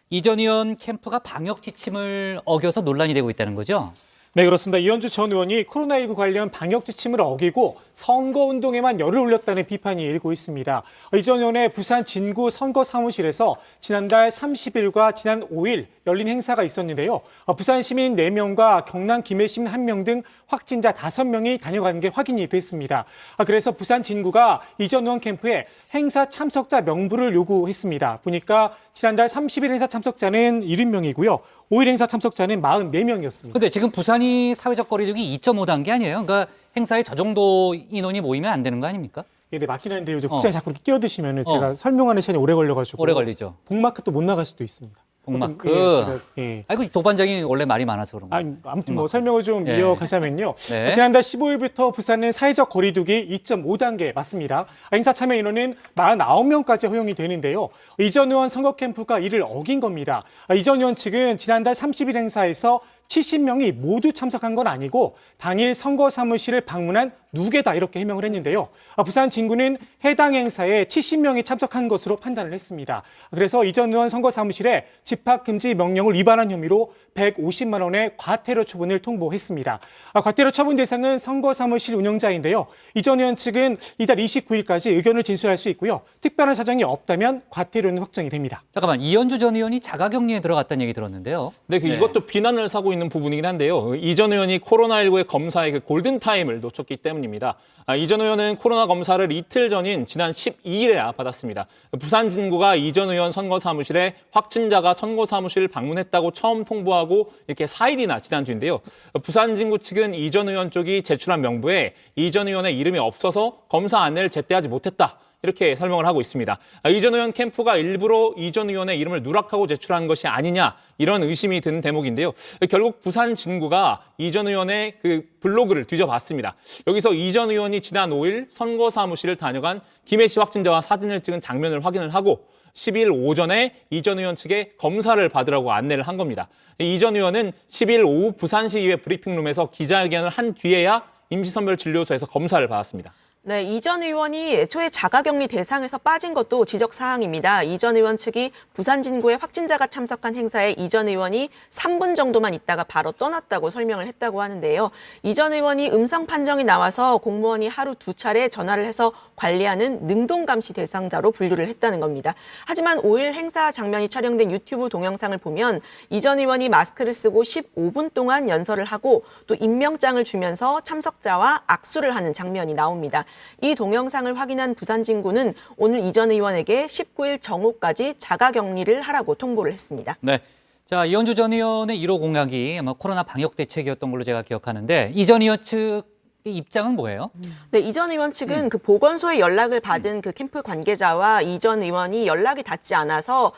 이 전 의원 캠프가 방역 지침을 어겨서 논란이 되고 있다는 거죠? 네, 그렇습니다. 이현주 전 의원이 코로나19 관련 방역 지침을 어기고 선거운동에만 열을 올렸다는 비판이 일고 있습니다. 이 전 의원의 부산 진구 선거사무실에서 지난달 30일과 지난 5일 열린 행사가 있었는데요. 부산 시민 4명과 경남 김해 시민 1명 등 확진자 5명이 다녀간 게 확인이 됐습니다. 그래서 부산 진구가 이 전 의원 캠프에 행사 참석자 명부를 요구했습니다. 보니까 지난달 30일 행사 참석자는 70명이고요. 5일 행사 참석자는 44명이었습니다. 근데 지금 부산이 사회적 거리두기 2.5단계 아니에요? 그러니까 행사에 저 정도 인원이 모이면 안 되는 거 아닙니까? 네, 맞긴 한데요. 국장이 자꾸 이렇게 끼어드시면 제가 설명하는 시간이 오래 걸려가지고 오래 걸리죠. 복마크 또 못 나갈 수도 있습니다. 복마크. 아이고 도반장이 원래 말이 많아서 그런 거예요. 아무튼 뭐 설명을 좀 이어가자면요. 네. 지난달 15일부터 부산은 사회적 거리두기 2.5단계 맞습니다. 행사 참여 인원은 49명까지 허용이 되는데요. 이 전 의원 선거 캠프가 이를 어긴 겁니다. 이 전 의원 측은 지난달 30일 행사에서 70명이 모두 참석한 건 아니고 당일 선거 사무실을 방문한 누계다 이렇게 해명을 했는데요. 부산 진구는 해당 행사에 70명이 참석한 것으로 판단을 했습니다. 그래서 이 전 의원 선거 사무실에 집합금지 명령을 위반한 혐의로 150만 원의 과태료 처분을 통보했습니다. 과태료 처분 대상은 선거 사무실 운영자인데요. 이 전 의원 측은 이달 29일까지 의견을 진술할 수 있고요. 특별한 사정이 없다면 과태료는 확정이 됩니다. 잠깐만, 이현주 전 의원이 자가격리에 들어갔다는 얘기 들었는데요. 네, 이것도 비난을 사고 있는 부분이긴 한데요. 이 전 의원이 코로나19의 검사의 골든타임을 놓쳤기 때문입니다. 이 전 의원은 코로나 검사를 이틀 전인 지난 12일에 받았습니다. 부산 진구가 이 전 의원 선거사무실에 확진자가 선거사무실을 방문했다고 처음 통보하고 이렇게 4일이나 지난 뒤인데요. 부산 진구 측은 이 전 의원 쪽이 제출한 명부에 이 전 의원의 이름이 없어서 검사 안내를 제때 하지 못했다. 이렇게 설명을 하고 있습니다. 이 전 의원 캠프가 일부러 이 전 의원의 이름을 누락하고 제출한 것이 아니냐 이런 의심이 드는 대목인데요. 결국 부산 진구가 이 전 의원의 그 블로그를 뒤져봤습니다. 여기서 이 전 의원이 지난 5일 선거사무실을 다녀간 김해시 확진자와 사진을 찍은 장면을 확인을 하고 10일 오전에 이 전 의원 측에 검사를 받으라고 안내를 한 겁니다. 이 전 의원은 10일 오후 부산시의회 브리핑룸에서 기자회견을 한 뒤에야 임시선별진료소에서 검사를 받았습니다. 네, 이 전 의원이 애초에 자가격리 대상에서 빠진 것도 지적사항입니다. 이 전 의원 측이 부산 진구에 확진자가 참석한 행사에 이 전 의원이 3분 정도만 있다가 바로 떠났다고 설명을 했다고 하는데요. 이 전 의원이 음성 판정이 나와서 공무원이 하루 2차례 전화를 해서 관리하는 능동감시 대상자로 분류를 했다는 겁니다. 하지만 5일 행사 장면이 촬영된 유튜브 동영상을 보면 이 전 의원이 마스크를 쓰고 15분 동안 연설을 하고 또 임명장을 주면서 참석자와 악수를 하는 장면이 나옵니다. 이 동영상을 확인한 부산 진구는 오늘 이 전 의원에게 19일 정오까지 자가격리를 하라고 통보를 했습니다. 네. 자, 이현주 전 의원의 1호 공약이 아마 코로나 방역 대책이었던 걸로 제가 기억하는데 이 전 의원 측 입장은 뭐예요? 네, 이 전 의원 측은 그 보건소에 연락을 받은 그 캠프 관계자와 이 전 의원이 연락이 닿지 않아서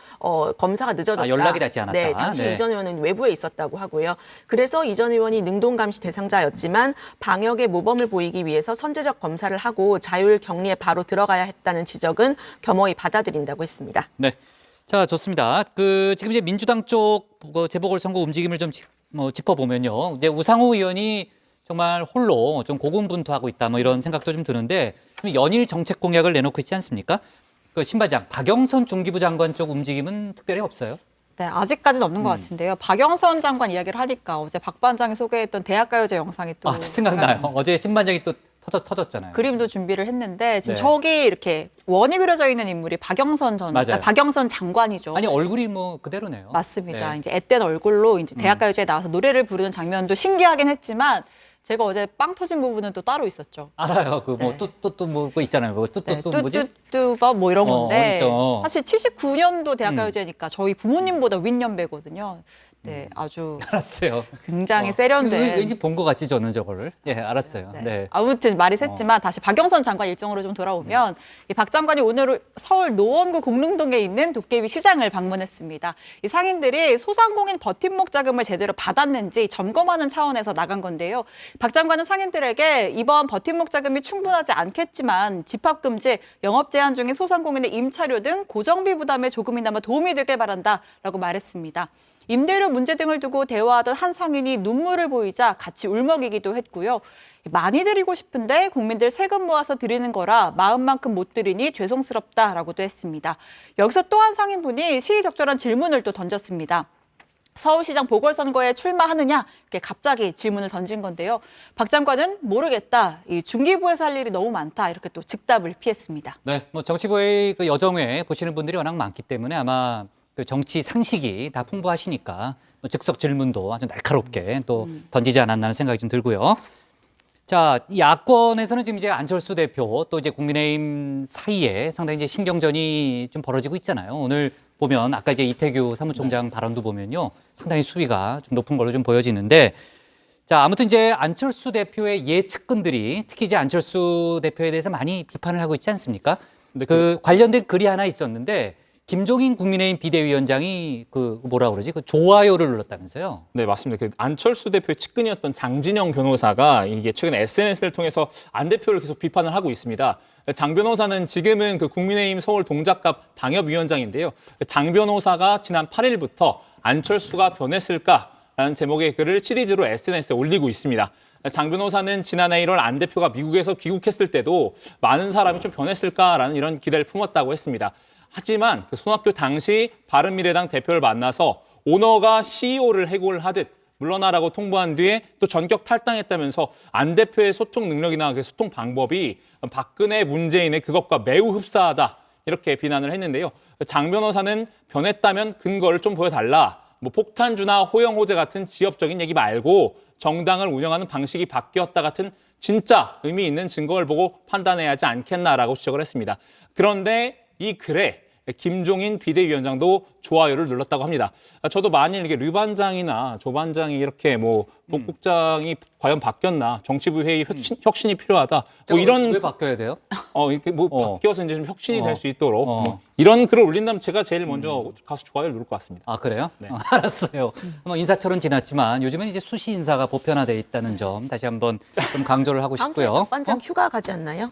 검사가 늦어졌다. 연락이 닿지 않았다. 네, 당시 이 전 의원은 외부에 있었다고 하고요. 그래서 이 전 의원이 능동감시 대상자였지만 방역의 모범을 보이기 위해서 선제적 검사를 하고 자율 격리에 바로 들어가야 했다는 지적은 겸허히 받아들인다고 했습니다. 네. 자, 좋습니다. 지금 이제 민주당 쪽 재보궐선거 움직임을 좀 짚어보면요. 이제 우상호 의원이 정말 홀로 좀 고군분투하고 있다, 이런 생각도 좀 드는데 연일 정책 공약을 내놓고 있지 않습니까? 신반장 박영선 중기부 장관 쪽 움직임은 특별히 없어요? 네, 아직까지는 없는 것 같은데요. 박영선 장관 이야기를 하니까 어제 박 반장이 소개했던 대학가요제 영상이 또 생각나요. 어제 신반장이 또 터졌잖아요. 그림도 준비를 했는데 지금 네. 저기 이렇게 원이 그려져 있는 인물이 박영선 박영선 장관이죠. 아니 얼굴이 그대로네요. 맞습니다. 네. 이제 앳된 얼굴로 이제 대학가요제에 나와서 노래를 부르는 장면도 신기하긴 했지만 제가 어제 빵 터진 부분은 또 따로 있었죠. 알아요. 또 있잖아요. 뭐지? 뚜뚜뚜밥 뭐 이런 건데 있죠. 사실 79년도 대학가요제니까 저희 부모님보다 윗연배거든요. 네, 아주 알았어요. 굉장히 세련된. 왠지 본 것 같지 저는 저거를. 예, 알았어요. 네. 아무튼 말이 샜지만 다시 박영선 장관 일정으로 좀 돌아오면 이 박 장관이 오늘 서울 노원구 공릉동에 있는 도깨비 시장을 방문했습니다. 이 상인들이 소상공인 버팀목 자금을 제대로 받았는지 점검하는 차원에서 나간 건데요. 박 장관은 상인들에게 이번 버팀목 자금이 충분하지 않겠지만 집합금지, 영업 제한 중인 소상공인의 임차료 등 고정비 부담에 조금이나마 도움이 되길 바란다라고 말했습니다. 임대료 문제 등을 두고 대화하던 한 상인이 눈물을 보이자 같이 울먹이기도 했고요. 많이 드리고 싶은데 국민들 세금 모아서 드리는 거라 마음만큼 못 드리니 죄송스럽다라고도 했습니다. 여기서 또 한 상인분이 시의적절한 질문을 또 던졌습니다. 서울시장 보궐선거에 출마하느냐 이렇게 갑자기 질문을 던진 건데요. 박 장관은 모르겠다. 이 중기부에서 할 일이 너무 많다. 이렇게 또 즉답을 피했습니다. 네, 뭐 정치부의 그 여정회 보시는 분들이 워낙 많기 때문에 아마 그 정치 상식이 다 풍부하시니까 즉석 질문도 아주 날카롭게 또 던지지 않았나 하는 생각이 좀 들고요. 자, 야권에서는 지금 이제 안철수 대표 또 이제 국민의힘 사이에 상당히 이제 신경전이 좀 벌어지고 있잖아요. 오늘 보면 아까 이제 이태규 사무총장 발언도 보면요. 상당히 수위가 좀 높은 걸로 좀 보여지는데 자, 아무튼 이제 안철수 대표의 예측근들이 특히 이제 안철수 대표에 대해서 많이 비판을 하고 있지 않습니까? 그 관련된 글이 하나 있었는데 김종인 국민의힘 비대위원장이 그 뭐라 그러지? 그 좋아요를 눌렀다면서요? 네, 맞습니다. 그 안철수 대표의 측근이었던 장진영 변호사가 이게 최근 SNS를 통해서 안 대표를 계속 비판을 하고 있습니다. 장 변호사는 지금은 그 국민의힘 서울 동작갑 당협위원장인데요. 장 변호사가 지난 8일부터 안철수가 변했을까라는 제목의 글을 시리즈로 SNS에 올리고 있습니다. 장 변호사는 지난해 1월 안 대표가 미국에서 귀국했을 때도 많은 사람이 좀 변했을까라는 이런 기대를 품었다고 했습니다. 하지만 그 손학규 당시 바른미래당 대표를 만나서 오너가 CEO를 해고를 하듯 물러나라고 통보한 뒤에 또 전격 탈당했다면서 안 대표의 소통 능력이나 그 소통 방법이 박근혜 문재인의 그것과 매우 흡사하다 이렇게 비난을 했는데요. 장 변호사는 변했다면 근거를 좀 보여달라. 뭐 폭탄주나 호영호재 같은 지엽적인 얘기 말고 정당을 운영하는 방식이 바뀌었다 같은 진짜 의미 있는 증거를 보고 판단해야 하지 않겠나라고 지적을 했습니다. 그런데 이 글에 김종인 비대위원장도 좋아요를 눌렀다고 합니다. 저도 만일 이게 류 반장이나 조 반장이 이렇게 뭐 복국장이 과연 바뀌었나 정치부 회의 혁신이 필요하다. 뭐 이런 왜 바뀌어야 돼요? 이렇게 뭐 바뀌어서 이제 좀 혁신이 될 수 있도록 뭐 이런 글을 올린다면 제가 제일 먼저 가서 좋아요를 누를 것 같습니다. 아 그래요? 네. 알았어요. 뭐 인사철은 지났지만 요즘은 이제 수시 인사가 보편화돼 있다는 점 다시 한번 좀 강조를 하고 다음 주에 싶고요. 박 반장 휴가 가지 않나요?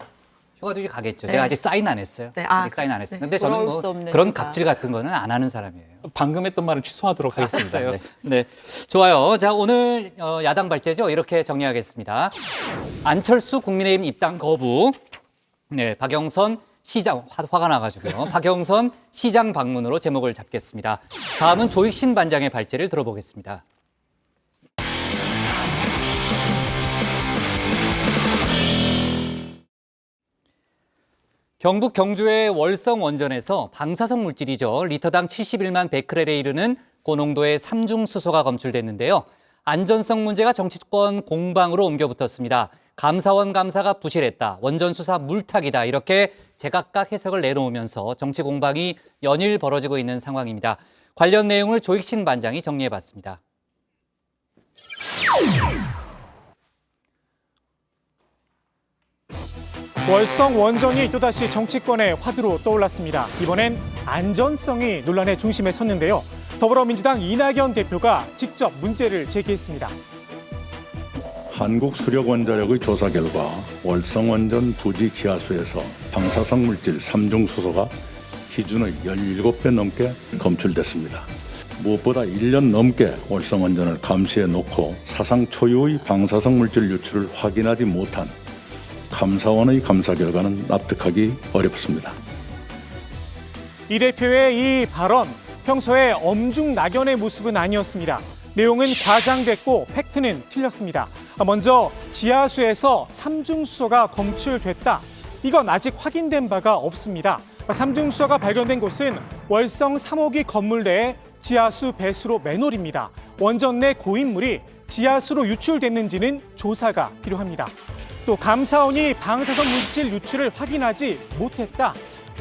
휴가도 이제 가겠죠. 네. 제가 아직 사인 안 했어요. 네. 아직 사인 안 했어요. 네. 근데 저는 돌아올 뭐 수 없는 그런 휴가. 갑질 같은 거는 안 하는 사람이에요. 방금 했던 말을 취소하도록 하겠습니다. 알았어요. 네, 좋아요. 자, 오늘 야당 발제죠. 이렇게 정리하겠습니다. 안철수 국민의힘 입당 거부. 네, 박영선 시장 화가 나가지고요. 박영선 시장 방문으로 제목을 잡겠습니다. 다음은 조익신 반장의 발제를 들어보겠습니다. 경북 경주의 월성 원전에서 방사성 물질이죠. 리터당 71만 베크렐에 이르는 고농도의 삼중수소가 검출됐는데요. 안전성 문제가 정치권 공방으로 옮겨붙었습니다. 감사원 감사가 부실했다. 원전 수사 물타기다. 이렇게 제각각 해석을 내놓으면서 정치 공방이 연일 벌어지고 있는 상황입니다. 관련 내용을 조익신 반장이 정리해봤습니다. 월성 원전이 또다시 정치권의 화두로 떠올랐습니다. 이번엔 안전성이 논란의 중심에 섰는데요. 더불어민주당 이낙연 대표가 직접 문제를 제기했습니다. 한국수력원자력의 조사 결과 월성원전 부지 지하수에서 방사성 물질 삼중수소가 기준의 17배 넘게 검출됐습니다. 무엇보다 1년 넘게 월성원전을 감시해 놓고 사상 초유의 방사성 물질 유출을 확인하지 못한 감사원의 감사 결과는 납득하기 어렵습니다. 이 대표의 이 발언, 평소에 엄중낙연의 모습은 아니었습니다. 내용은 과장됐고 팩트는 틀렸습니다. 먼저 지하수에서 삼중수소가 검출됐다. 이건 아직 확인된 바가 없습니다. 삼중수소가 발견된 곳은 월성 3호기 건물 내의 지하수 배수로 맨홀입니다. 원전 내 고인물이 지하수로 유출됐는지는 조사가 필요합니다. 또 감사원이 방사성 물질 유출을 확인하지 못했다.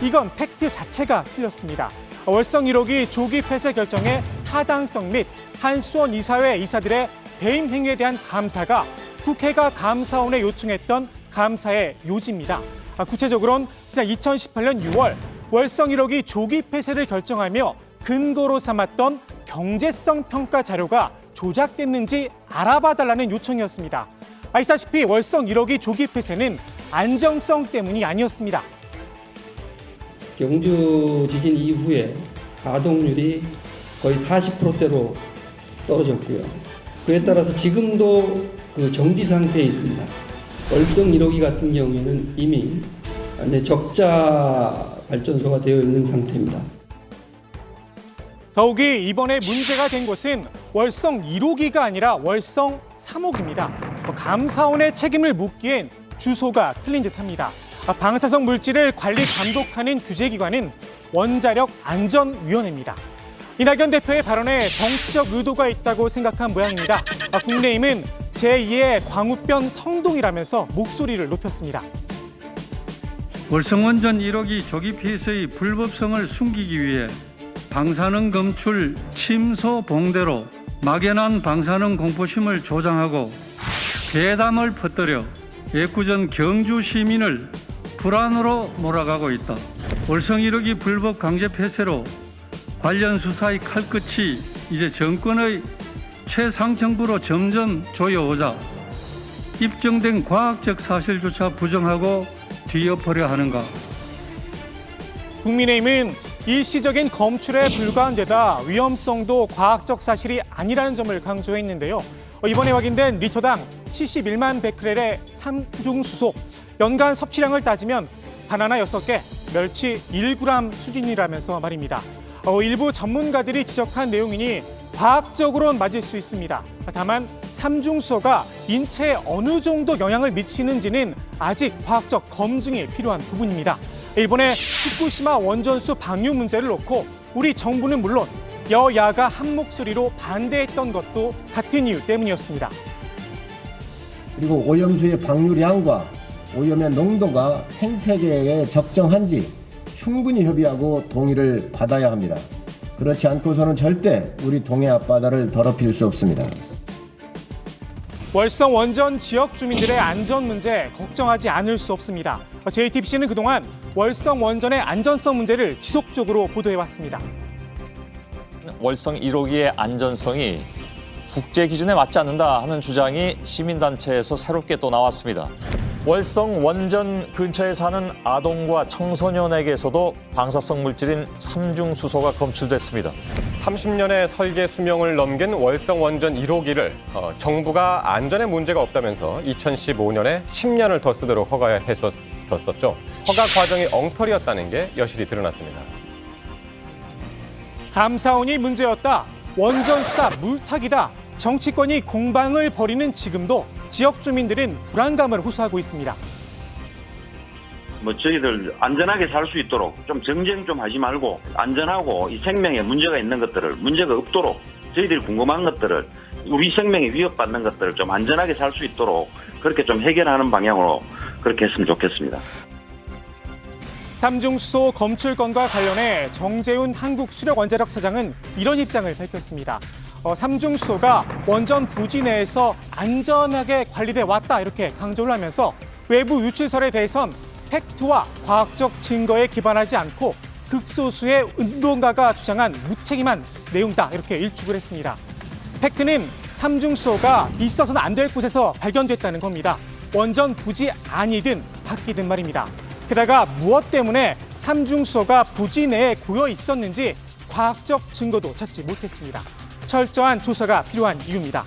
이건 팩트 자체가 틀렸습니다. 월성 1호기 조기 폐쇄 결정의 타당성 및 한수원 이사회 이사들의 배임 행위에 대한 감사가 국회가 감사원에 요청했던 감사의 요지입니다. 구체적으로는 지난 2018년 6월 월성 1호기 조기 폐쇄를 결정하며 근거로 삼았던 경제성 평가 자료가 조작됐는지 알아봐달라는 요청이었습니다. 아시다시피 월성 1호기 조기 폐쇄는 안정성 때문이 아니었습니다. 경주 지진 이후에 가동률이 거의 40%대로 떨어졌고요. 그에 따라서 지금도 그 정지 상태에 있습니다. 월성 1호기 같은 경우에는 이미 적자 발전소가 되어 있는 상태입니다. 더욱이 이번에 문제가 된 곳은 월성 1호기가 아니라 월성 3호기입니다. 감사원의 책임을 묻기엔 주소가 틀린 듯합니다. 방사성 물질을 관리 감독하는 규제기관은 원자력 안전위원회입니다. 이낙연 대표의 발언에 정치적 의도가 있다고 생각한 모양입니다. 국민의힘은 제2의 광우병 성동이라면서 목소리를 높였습니다. 월성원전 1호기 조기 폐쇄의 불법성을 숨기기 위해 방사능 검출 침소 봉대로 막연한 방사능 공포심을 조장하고 괴담을 퍼뜨려 애꿎은 경주 시민을 불안으로 몰아가고 있다. 월성 1호기 불법 강제 폐쇄로 관련 수사의 칼끝이 이제 정권의 최상층부로 점점 조여오자 입증된 과학적 사실조차 부정하고 뒤엎으려 하는가. 국민의힘은 일시적인 검출에 불과한 데다 위험성도 과학적 사실이 아니라는 점을 강조했는데요. 이번에 확인된 리터당 71만 베크렐의 삼중수소, 연간 섭취량을 따지면 바나나 6개, 멸치 1g 수준이라면서 말입니다. 일부 전문가들이 지적한 내용이니 과학적으로는 맞을 수 있습니다. 다만 삼중수소가 인체에 어느 정도 영향을 미치는지는 아직 과학적 검증이 필요한 부분입니다. 이번에 후쿠시마 원전수 방류 문제를 놓고 우리 정부는 물론 여야가 한 목소리로 반대했던 것도 같은 이유 때문이었습니다. 그리고 오염수의 방류량과 오염의 농도가 생태계에 적정한지 충분히 협의하고 동의를 받아야 합니다. 그렇지 않고서는 절대 우리 동해 앞바다를 더럽힐 수 없습니다. 월성 원전 지역 주민들의 안전 문제 걱정하지 않을 수 없습니다. JTBC는 그동안 월성 원전의 안전성 문제를 지속적으로 보도해왔습니다. 월성 1호기의 안전성이 국제 기준에 맞지 않는다 하는 주장이 시민단체에서 새롭게 또 나왔습니다. 월성 원전 근처에 사는 아동과 청소년에게서도 방사성 물질인 삼중수소가 검출됐습니다. 30년의 설계 수명을 넘긴 월성 원전 1호기를 정부가 안전에 문제가 없다면서 2015년에 10년을 더 쓰도록 허가해줬었죠. 허가 과정이 엉터리였다는 게 여실히 드러났습니다. 감사원이 문제였다. 원전 수사 물타기다. 정치권이 공방을 벌이는 지금도 지역 주민들은 불안감을 호소하고 있습니다. 저희들 안전하게 살 수 있도록 좀 정쟁 좀 하지 말고 안전하고 이 생명에 문제가 있는 것들을 문제가 없도록 저희들이 궁금한 것들을 우리 생명에 위협받는 것들을 좀 안전하게 살 수 있도록 그렇게 좀 해결하는 방향으로 그렇게 했으면 좋겠습니다. 삼중수소 검출 건과 관련해 정재훈 한국수력원자력 사장은 이런 입장을 밝혔습니다. 삼중수소가 원전 부지 내에서 안전하게 관리돼 왔다 이렇게 강조를 하면서 외부 유출설에 대해선 팩트와 과학적 증거에 기반하지 않고 극소수의 운동가가 주장한 무책임한 내용이다 이렇게 일축을 했습니다. 팩트는 삼중수소가 있어서는 안 될 곳에서 발견됐다는 겁니다. 원전 부지 안이든 밖이든 말입니다. 게다가 무엇 때문에 삼중수소가 부지 내에 고여 있었는지 과학적 증거도 찾지 못했습니다. 철저한 조사가 필요한 이유입니다.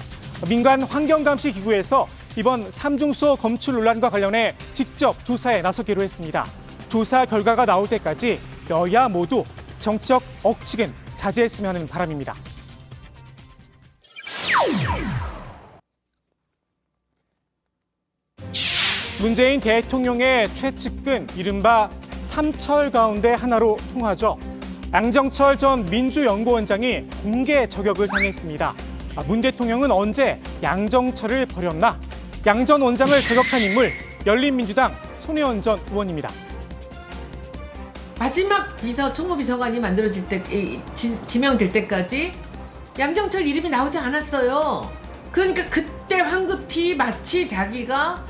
민간 환경감시기구에서 이번 삼중수소 검출 논란과 관련해 직접 조사에 나서기로 했습니다. 조사 결과가 나올 때까지 여야 모두 정치적 억측은 자제했으면 하는 바람입니다. 문재인 대통령의 최측근 이른바 삼철 가운데 하나로 통하죠. 양정철 전 민주연구원장이 공개 저격을 당했습니다. 문 대통령은 언제 양정철을 버렸나? 양 전 원장을 저격한 인물 열린민주당 손혜원 전 의원입니다. 마지막 총무비서관이 만들어질 때 지명될 때까지 양정철 이름이 나오지 않았어요. 그러니까 그때 황급히 마치 자기가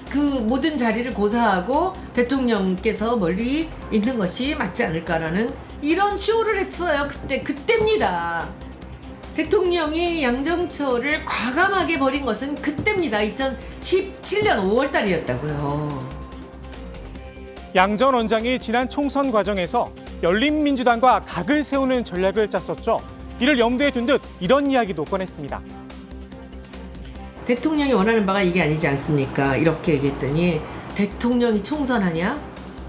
그 모든 자리를 고사하고 대통령께서 멀리 있는 것이 맞지 않을까라는 이런 쇼를 했어요. 그때입니다. 대통령이 양정철을 과감하게 버린 것은 그때입니다. 2017년 5월 달이었다고요. 양 전 원장이 지난 총선 과정에서 열린민주당과 각을 세우는 전략을 짰었죠. 이를 염두에 둔 듯 이런 이야기도 꺼냈습니다. 대통령이 원하는 바가 이게 아니지 않습니까? 이렇게 얘기했더니 대통령이 총선하냐?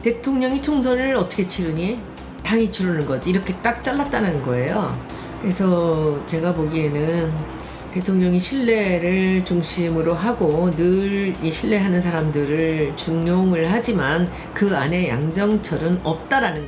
대통령이 총선을 어떻게 치르니? 당이 치르는 거지. 이렇게 딱 잘랐다는 거예요. 그래서 제가 보기에는 대통령이 신뢰를 중심으로 하고 늘 이 신뢰하는 사람들을 중용을 하지만 그 안에 양정철은 없다라는.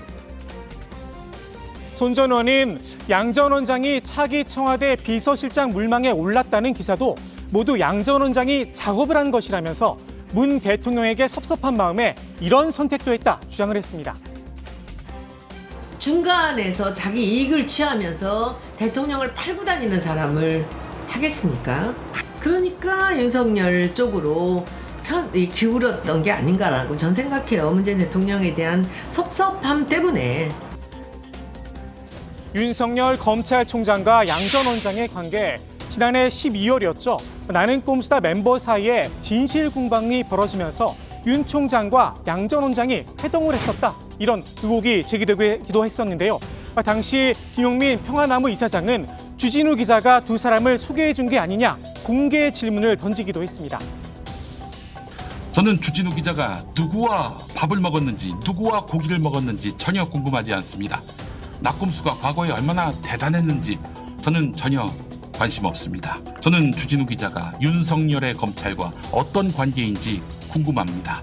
손 전 의원은 양 전 원장이 차기 청와대 비서실장 물망에 올랐다는 기사도 모두 양 전 원장이 작업을 한 것이라면서 문 대통령에게 섭섭한 마음에 이런 선택도 했다 주장을 했습니다. 중간에서 자기 이익을 취하면서 대통령을 팔고 다니는 사람을 하겠습니까? 그러니까 윤석열 쪽으로 기울었던 게 아닌가라고 전 생각해요. 문재인 대통령에 대한 섭섭함 때문에. 윤석열 검찰총장과 양 전 원장의 관계, 지난해 12월이었죠. 나는 꼼수다 멤버 사이에 진실 공방이 벌어지면서 윤 총장과 양 전 원장이 회동을 했었다. 이런 의혹이 제기되기도 했었는데요. 당시 김용민 평화나무 이사장은 주진우 기자가 두 사람을 소개해 준 게 아니냐 공개 질문을 던지기도 했습니다. 저는 주진우 기자가 누구와 밥을 먹었는지 누구와 고기를 먹었는지 전혀 궁금하지 않습니다. 낙곰수가 과거에 얼마나 대단했는지 저는 전혀 관심 없습니다. 저는 주진우 기자가 윤석열의 검찰과 어떤 관계인지 궁금합니다.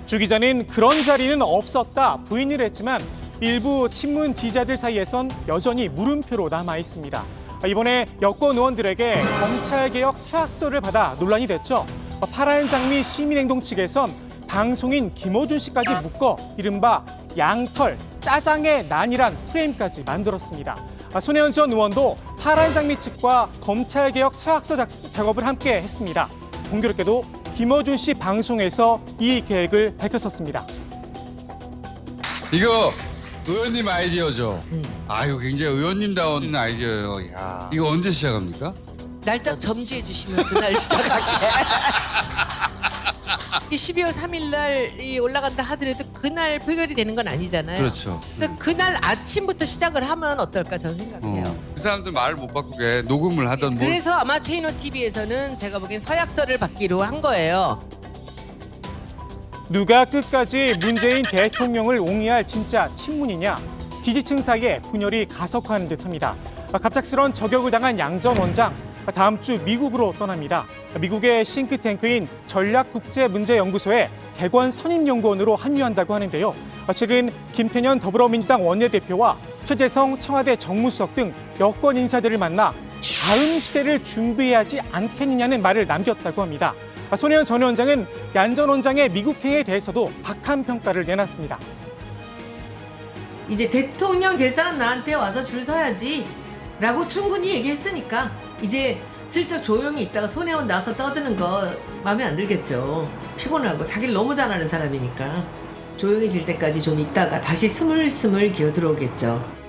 주 기자는 그런 자리는 없었다 부인을 했지만 일부 친문 지지자들 사이에선 여전히 물음표로 남아 있습니다. 이번에 여권 의원들에게 검찰개혁 서약서를 받아 논란이 됐죠. 파란 장미 시민행동 측에선 방송인 김어준 씨까지 묶어 이른바 양털, 짜장의 난이란 프레임까지 만들었습니다. 손혜원 전 의원도 파란 장미 측과 검찰개혁 서약서 작업을 함께 했습니다. 공교롭게도 김어준 씨 방송에서 이 계획을 밝혔었습니다. 이거 의원님 아이디어죠? 아유, 굉장히 의원님다운 아이디어예요. 야. 이거 언제 시작합니까? 날짜 점지해 주시면 그날 시작할게. 12월 3일 날이 올라간다 하더라도 그날 표결이 되는 건 아니잖아요. 그렇죠. 그래서 그날 아침부터 시작을 하면 어떨까 저는 생각해요. 그 사람들 말을 못 바꾸게 녹음을 하던 그래서 아마 체인호 TV에서는 제가 보기엔 서약서를 받기로 한 거예요. 누가 끝까지 문재인 대통령을 옹이할 진짜 친문이냐? 지지층 사이에 분열이 가속화하는 듯합니다. 갑작스런 저격을 당한 양 전 원장, 다음 주 미국으로 떠납니다. 미국의 싱크탱크인 전략국제문제연구소에 개관 선임연구원으로 합류한다고 하는데요. 최근 김태년 더불어민주당 원내대표와 최재성 청와대 정무수석 등 여권 인사들을 만나 다음 시대를 준비해야 하지 않겠느냐는 말을 남겼다고 합니다. 손혜원 전 원장은 양 전 원장의 미국행에 대해서도 박한 평가를 내놨습니다. 이제 대통령 될 사람 나한테 와서 줄 서야지 라고 충분히 얘기했으니까 이제 슬쩍 조용히 있다가 손혜원 나와서 떠드는 거 마음에 안 들겠죠. 피곤하고 자기를 너무 잘하는 사람이니까 조용해질 때까지 좀 있다가 다시 스물스물 기어들어오겠죠.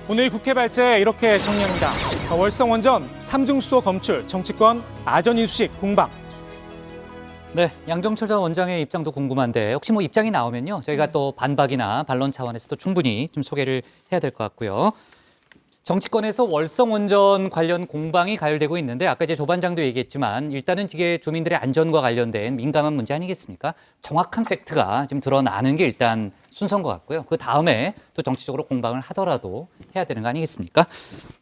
오늘 국회 발제 이렇게 정리합니다. 월성 원전, 삼중수소 검출, 정치권 아전 인수식 공방. 네, 양정철 전 원장의 입장도 궁금한데 혹시 뭐 입장이 나오면요 저희가 또 반박이나 반론 차원에서도 충분히 좀 소개를 해야 될 것 같고요. 정치권에서 월성 원전 관련 공방이 가열되고 있는데 아까 이제 조반장도 얘기했지만 일단은 이게 주민들의 안전과 관련된 민감한 문제 아니겠습니까? 정확한 팩트가 좀 드러나는 게 일단 순서인 것 같고요. 그 다음에 또 정치적으로 공방을 하더라도 해야 되는 거 아니겠습니까?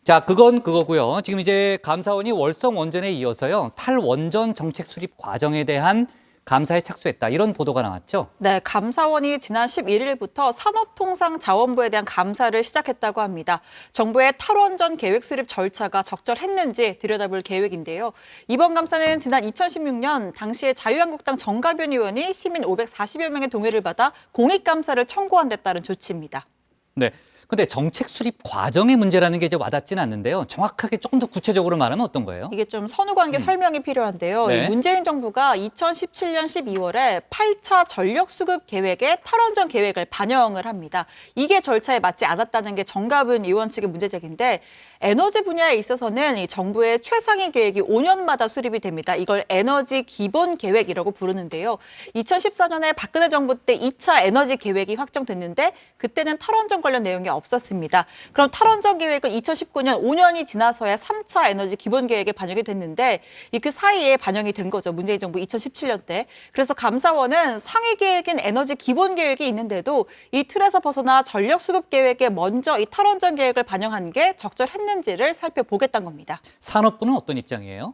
자, 그건 그거고요. 지금 이제 감사원이 월성 원전에 이어서요 탈원전 정책 수립 과정에 대한 감사에 착수했다. 이런 보도가 나왔죠? 네, 감사원이 지난 11일부터 산업통상자원부에 대한 감사를 시작했다고 합니다. 정부의 탈원전 계획 수립 절차가 적절했는지 들여다볼 계획인데요. 이번 감사는 지난 2016년 당시에 자유한국당 정가변 의원이 시민 540여 명의 동의를 받아 공익감사를 청구한 데 따른 조치입니다. 네. 근데 정책 수립 과정의 문제라는 게 이제 와닿지는 않는데요. 정확하게 조금 더 구체적으로 말하면 어떤 거예요? 이게 좀 선후관계 설명이 필요한데요. 네. 이 문재인 정부가 2017년 12월에 8차 전력수급 계획에 탈원전 계획을 반영을 합니다. 이게 절차에 맞지 않았다는 게 정가분 의원 측의 문제제기인데 에너지 분야에 있어서는 이 정부의 최상위 계획이 5년마다 수립이 됩니다. 이걸 에너지 기본 계획이라고 부르는데요. 2014년에 박근혜 정부 때 2차 에너지 계획이 확정됐는데 그때는 탈원전 관련 내용이 없었습니다. 그럼 탈원전 계획은 2019년 5년이 지나서야 3차 에너지 기본 계획에 반영이 됐는데 그 사이에 반영이 된 거죠. 문재인 정부 2017년 때. 그래서 감사원은 상위 계획인 에너지 기본 계획이 있는데도 이 틀에서 벗어나 전력 수급 계획에 먼저 이 탈원전 계획을 반영한 게 적절했는지를 살펴보겠다는 겁니다. 산업부는 어떤 입장이에요?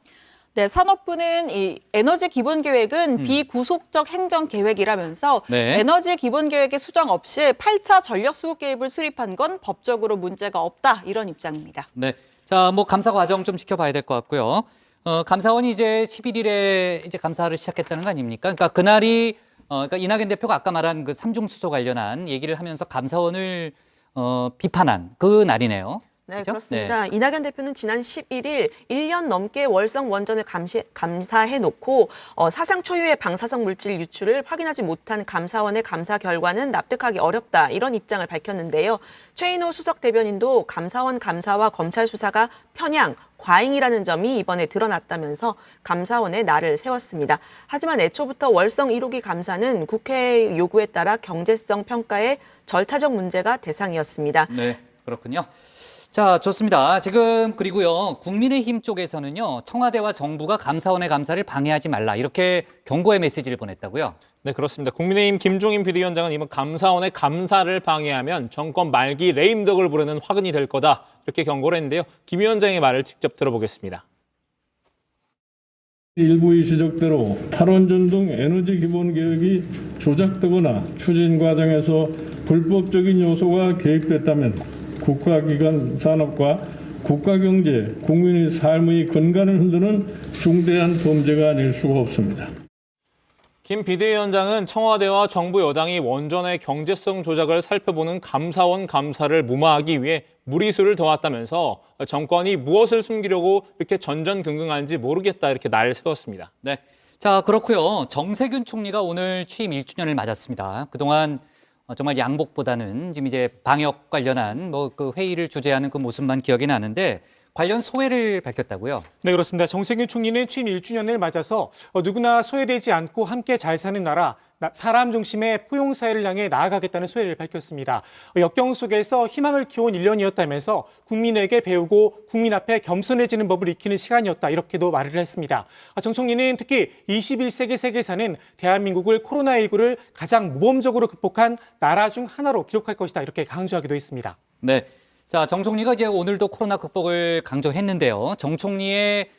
네, 산업부는 이 에너지 기본 계획은 비구속적 행정 계획이라면서 네. 에너지 기본 계획의 수정 없이 8차 전력 수급 계획을 수립한 건 법적으로 문제가 없다 이런 입장입니다. 네. 자, 뭐 감사 과정 좀 지켜봐야 될 것 같고요. 감사원이 이제 11일에 이제 감사를 시작했다는 거 아닙니까? 그러니까 그날이 그러니까 이낙연 대표가 아까 말한 그 삼중수소 관련한 얘기를 하면서 감사원을 비판한 그 날이네요. 네, 그렇죠? 그렇습니다. 이낙연 대표는 지난 11일 1년 넘게 월성 원전을 감사해놓고 사상 초유의 방사성 물질 유출을 확인하지 못한 감사원의 감사 결과는 납득하기 어렵다 이런 입장을 밝혔는데요. 최인호 수석 대변인도 감사원 감사와 검찰 수사가 편향, 과잉이라는 점이 이번에 드러났다면서 감사원에 날을 세웠습니다. 하지만 애초부터 월성 1호기 감사는 국회 요구에 따라 경제성 평가의 절차적 문제가 대상이었습니다. 네, 그렇군요. 자, 좋습니다. 지금 그리고요, 국민의힘 쪽에서는요, 청와대와 정부가 감사원의 감사를 방해하지 말라 이렇게 경고의 메시지를 보냈다고요? 네, 그렇습니다. 국민의힘 김종인 비대위원장은 이번 감사원의 감사를 방해하면 정권 말기 레임덕을 부르는 화근이 될 거다 이렇게 경고를 했는데요. 김 위원장의 말을 직접 들어보겠습니다. 일부 이시적대로 탈원전 등 에너지 기본 계획이 조작되거나 추진 과정에서 불법적인 요소가 개입됐다면 국가기관 산업과 국가경제, 국민의 삶의 근간을 흔드는 중대한 범죄가 아닐 수가 없습니다. 김 비대위원장은 청와대와 정부 여당이 원전의 경제성 조작을 살펴보는 감사원 감사를 무마하기 위해 무리수를 더했다면서 정권이 무엇을 숨기려고 이렇게 전전긍긍한지 모르겠다 이렇게 날을 세웠습니다. 네, 자 그렇고요. 정세균 총리가 오늘 취임 1주년을 맞았습니다. 그동안 정말 양복보다는 지금 이제 방역 관련한 뭐 그 회의를 주재하는 그 모습만 기억이 나는데 관련 소회를 밝혔다고요? 네, 그렇습니다. 정세균 총리는 취임 1주년을 맞아서 누구나 소외되지 않고 함께 잘 사는 나라, 사람 중심의 포용사회를 향해 나아가겠다는 소회를 밝혔습니다. 역경 속에서 희망을 키운 1년이었다면서 국민에게 배우고 국민 앞에 겸손해지는 법을 익히는 시간이었다 이렇게도 말을 했습니다. 정 총리는 특히 21세기 세계사는 대한민국을 코로나19를 가장 모범적으로 극복한 나라 중 하나로 기록할 것이다 이렇게 강조하기도 했습니다. 네. 자, 정 총리가 이제 오늘도 코로나 극복을 강조했는데요. 정 총리의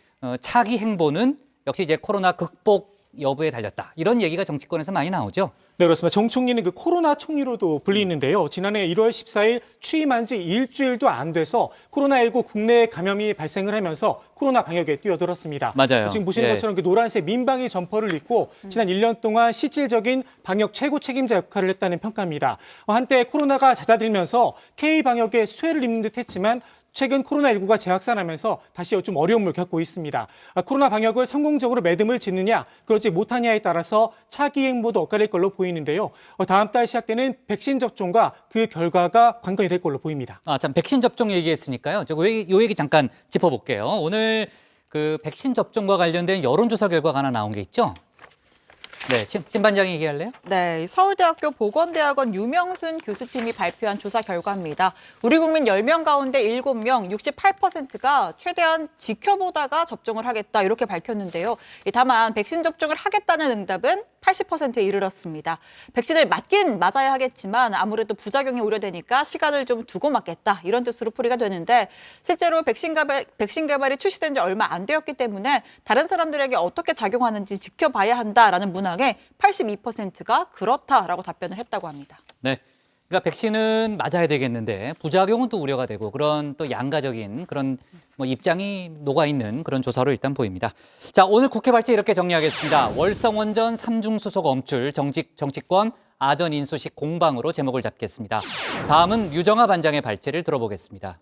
차기 행보는 역시 이제 코로나 극복 여부에 달렸다. 이런 얘기가 정치권에서 많이 나오죠. 네, 그렇습니다. 정 총리는 그 코로나 총리로도 불리는데요. 지난해 1월 14일 취임한 지 일주일도 안 돼서 코로나19 국내 감염이 발생을 하면서 코로나 방역에 뛰어들었습니다. 맞아요. 지금 보시는 예. 것처럼 그 노란색 민방위 점퍼를 입고 지난 1년 동안 실질적인 방역 최고 책임자 역할을 했다는 평가입니다. 한때 코로나가 잦아들면서 K방역에 수혜를 입는 듯 했지만 최근 코로나19가 재확산하면서 다시 좀 어려움을 겪고 있습니다. 코로나 방역을 성공적으로 매듭을 짓느냐, 그렇지 못하냐에 따라서 차기 행보도 엇갈릴 걸로 보이는데요. 다음 달 시작되는 백신 접종과 그 결과가 관건이 될 걸로 보입니다. 참 백신 접종 얘기했으니까요. 요 얘기 잠깐 짚어볼게요. 오늘 그 백신 접종과 관련된 여론조사 결과가 하나 나온 게 있죠? 네, 신 반장이 얘기할래요? 네, 서울대학교 보건대학원 유명순 교수팀이 발표한 조사 결과입니다. 우리 국민 10명 가운데 7명, 68%가 최대한 지켜보다가 접종을 하겠다 이렇게 밝혔는데요. 다만 백신 접종을 하겠다는 응답은 80%에 이르렀습니다. 백신을 맞긴 맞아야 하겠지만 아무래도 부작용이 우려되니까 시간을 좀 두고 맞겠다 이런 뜻으로 풀이가 되는데 실제로 백신 개발이 출시된 지 얼마 안 되었기 때문에 다른 사람들에게 어떻게 작용하는지 지켜봐야 한다라는 문항에 82%가 그렇다라고 답변을 했다고 합니다. 네. 그러니까 백신은 맞아야 되겠는데 부작용은 또 우려가 되고 그런 또 양가적인 그런 뭐 입장이 녹아있는 그런 조사로 일단 보입니다. 자, 오늘 국회 발제 이렇게 정리하겠습니다. 월성원전 3중수소 검출, 정치권 아전 인수식 공방으로 제목을 잡겠습니다. 다음은 유정아 반장의 발제를 들어보겠습니다.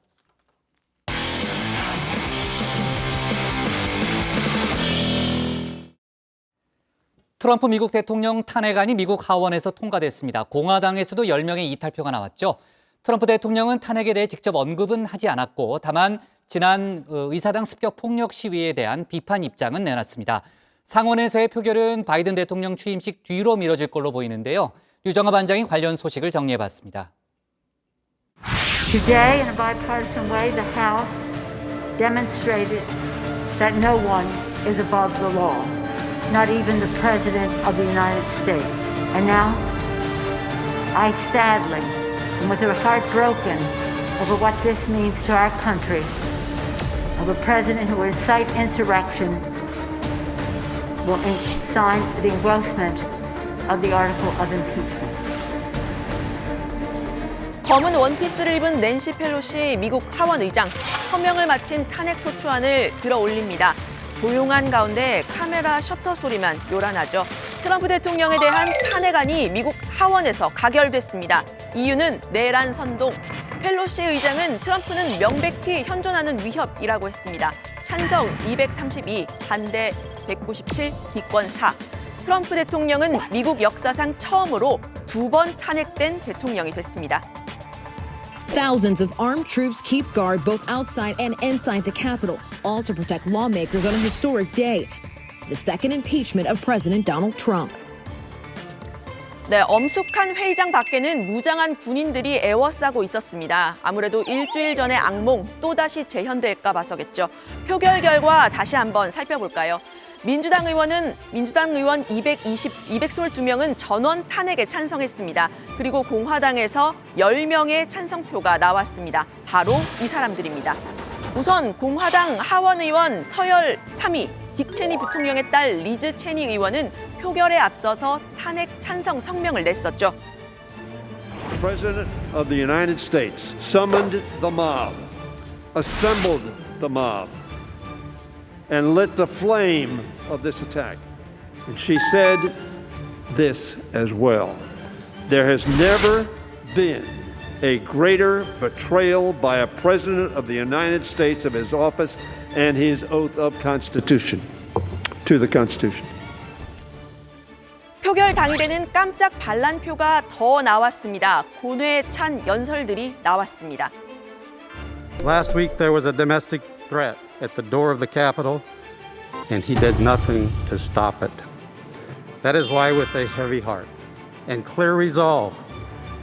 트럼프 미국 대통령 탄핵안이 미국 하원에서 통과됐습니다. 공화당에서도 10명의 이탈표가 나왔죠. 트럼프 대통령은 탄핵에 대해 직접 언급은 하지 않았고 다만 지난 의사당 습격 폭력 시위에 대한 비판 입장은 내놨습니다. 상원에서의 표결은 바이든 대통령 취임식 뒤로 미뤄질 걸로 보이는데요. 유정아 반장이 관련 소식을 정리해봤습니다. Today, in a bipartisan way, the House demonstrated that no one is above the law, not even the President of the United States. And now, I sadly, and with a heart broken over what this means to our country, of a president who will incite insurrection, will sign the engrossment of the article of impeachment. 검은 원피스를 입은 낸시 펠로시 미국 하원 의장, 서명을 마친 탄핵 소추안을 들어 올립니다. 조용한 가운데 카메라 셔터 소리만 요란하죠. 트럼프 대통령에 대한 탄핵안이 미국 하원에서 가결됐습니다. 이유는 내란 선동. 펠로시 의장은 트럼프는 명백히 현존하는 위협이라고 했습니다. 찬성 232, 반대 197, 기권 4. 트럼프 대통령은 미국 역사상 처음으로 2번 탄핵된 대통령이 됐습니다. Thousands of armed troops keep guard both outside and inside the Capitol, all to protect lawmakers on a historic day, the second impeachment of President Donald Trump. 네, 엄숙한 회의장 밖에는 무장한 군인들이 애워싸고 있었습니다. 아무래도 일주일 전의 악몽 또다시 재현될까 봐서겠죠. 표결 결과 다시 한번 살펴볼까요? 민주당 의원 222명은 전원 탄핵에 찬성했습니다. 그리고 공화당에서 10명의 찬성표가 나왔습니다. 바로 이 사람들입니다. 우선 공화당 하원 의원 서열 3위 딕 체니 부통령의 딸 리즈 체니 의원은 표결에 앞서서 탄핵 찬성 성명을 냈었죠. President of the United States summoned the mob, assembled the mob, and lit the flame of this attack. And she said this as well. There has never been a greater betrayal by a president of the United States of his office and his oath of Constitution, to the Constitution. 표결 당일에는 깜짝 반란표가 더 나왔습니다. 고뇌에 찬 연설들이 나왔습니다. Last week there was a domestic threat at the door of the Capitol, and he did nothing to stop it. That is why, with a heavy heart and clear resolve,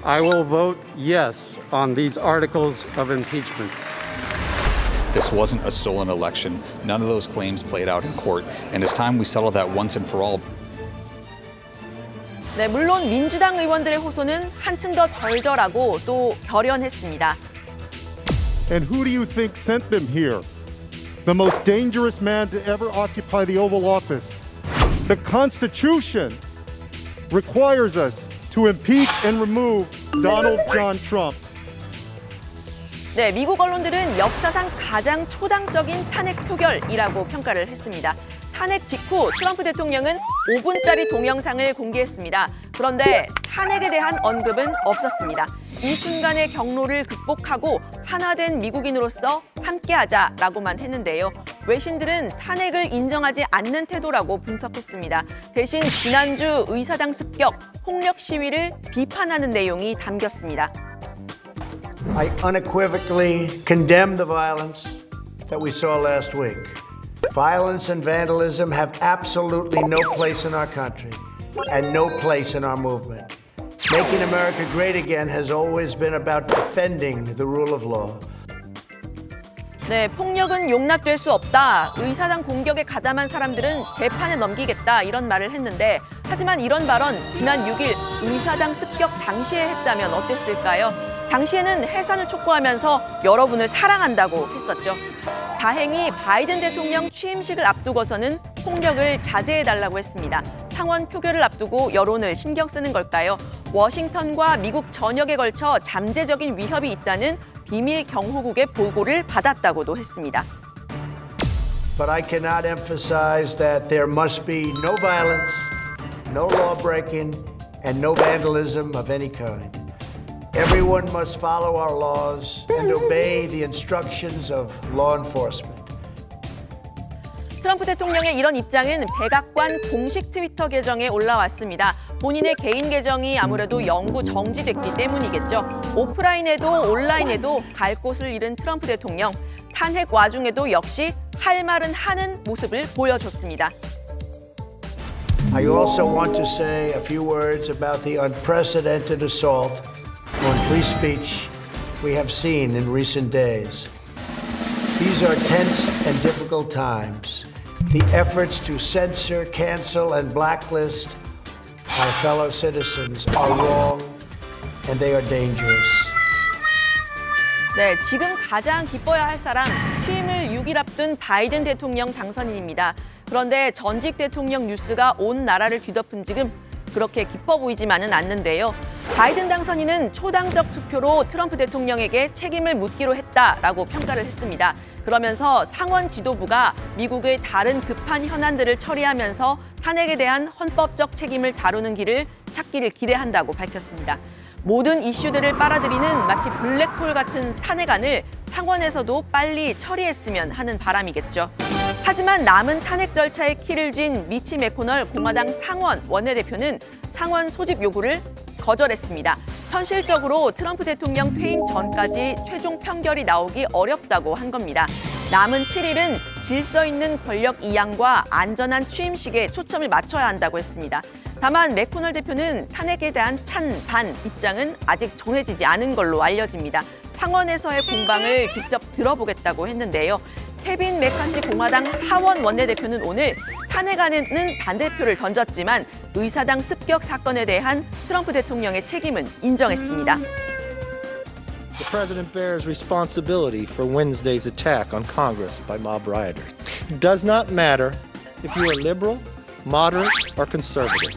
I will vote yes on these articles of impeachment. This wasn't a stolen election. None of those claims played out in court, and it's time we settle that once and for all. 네, 물론 민주당 의원들의 호소는 한층 더 절절하고 또 결연했습니다. And who do you think sent them here? The most dangerous man to ever occupy the Oval Office. The Constitution requires us to impeach and remove Donald John Trump. 네, 미국 언론들은 역사상 가장 초당적인 탄핵 표결이라고 평가를 했습니다. 탄핵 직후 트럼프 대통령은 5분짜리 동영상을 공개했습니다. 그런데 탄핵에 대한 언급은 없었습니다. 이 순간의 경로를 극복하고 하나된 미국인으로서 함께하자라고만 했는데요. 외신들은 탄핵을 인정하지 않는 태도라고 분석했습니다. 대신 지난주 의사당 습격, 폭력 시위를 비판하는 내용이 담겼습니다. I unequivocally condemn the violence that we saw last week. Violence and vandalism have absolutely no place in our country and no place in our movement. Making America great again has always been about defending the rule of law. 네, 폭력은 용납될 수 없다. 의사당 공격에 가담한 사람들은 재판에 넘기겠다. 이런 말을 했는데 하지만 이런 발언 지난 6일 의사당 습격 당시에 했다면 어땠을까요? 당시에는 해산을 촉구하면서 여러분을 사랑한다고 했었죠. 다행히 바이든 대통령 취임식을 앞두고서는 폭력을 자제해달라고 했습니다. 상원 표결을 앞두고 여론을 신경 쓰는 걸까요? 워싱턴과 미국 전역에 걸쳐 잠재적인 위협이 있다는 비밀 경호국의 보고를 받았다고도 했습니다. But I cannot emphasize that there must be no violence, no law breaking, and no vandalism of any kind. Everyone must follow our laws and obey the instructions of law enforcement. 트럼프 대통령의 이런 입장은 백악관 공식 트위터 계정에 올라왔습니다. 본인의 개인 계정이 아무래도 영구 정지됐기 때문이겠죠. 오프라인에도 온라인에도 갈 곳을 잃은 트럼프 대통령. 탄핵 와중에도 역시 할 말은 하는 모습을 보여줬습니다. I also want to say a few words about the unprecedented assault on free speech we have seen in recent days. These are tense and difficult times. The efforts to censor, cancel, and blacklist our fellow citizens are wrong and they are dangerous. 네, 지금 가장 기뻐야 할 사람, 취임을 6일 앞둔 바이든 대통령 당선인입니다. 그런데 전직 대통령 뉴스가 온 나라를 뒤덮은 지금 그렇게 기뻐 보이지만은 않는데요. 바이든 당선인은 초당적 투표로 트럼프 대통령에게 책임을 묻기로 했다라고 평가를 했습니다. 그러면서 상원 지도부가 미국의 다른 급한 현안들을 처리하면서 탄핵에 대한 헌법적 책임을 다루는 길을 찾기를 기대한다고 밝혔습니다. 모든 이슈들을 빨아들이는 마치 블랙홀 같은 탄핵안을 상원에서도 빨리 처리했으면 하는 바람이겠죠. 하지만 남은 탄핵 절차에 키를 쥔 미치 매코널 공화당 상원 원내대표는 상원 소집 요구를 거절했습니다. 현실적으로 트럼프 대통령 퇴임 전까지 최종 판결이 나오기 어렵다고 한 겁니다. 남은 7일은 질서 있는 권력 이양과 안전한 취임식에 초점을 맞춰야 한다고 했습니다. 다만 매코널 대표는 탄핵에 대한 찬반 입장은 아직 정해지지 않은 걸로 알려집니다. 상원에서의 공방을 직접 들어보겠다고 했는데요. 케빈 메카시 공화당 하원 원내대표는 오늘 탄핵안에는 반대표를 던졌지만 의사당 습격 사건에 대한 트럼프 대통령의 책임은 인정했습니다. The president bears responsibility for Wednesday's attack on Congress by mob rioters. It does not matter if you are liberal, moderate, or conservative.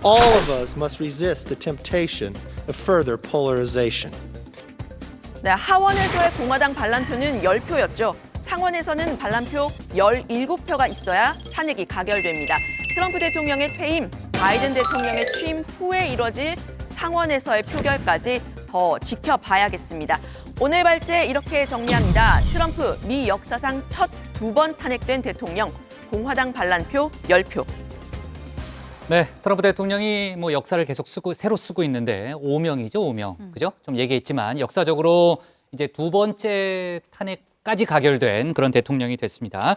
All of us must resist the temptation of further polarization. 네, 하원에서의 공화당 반란표는 10표였죠. 상원에서는 반란표 17표가 있어야 탄핵이 가결됩니다. 트럼프 대통령의 퇴임, 바이든 대통령의 취임 후에 이뤄질 상원에서의 표결까지 더 지켜봐야겠습니다. 오늘 발제 이렇게 정리합니다. 트럼프, 미 역사상 첫 2번 탄핵된 대통령, 공화당 반란표 10표. 네, 트럼프 대통령이 뭐 역사를 계속 새로 쓰고 있는데 오명이죠, 오명. 그죠? 좀 얘기했지만 역사적으로 이제 2번째 탄핵까지 가결된 그런 대통령이 됐습니다.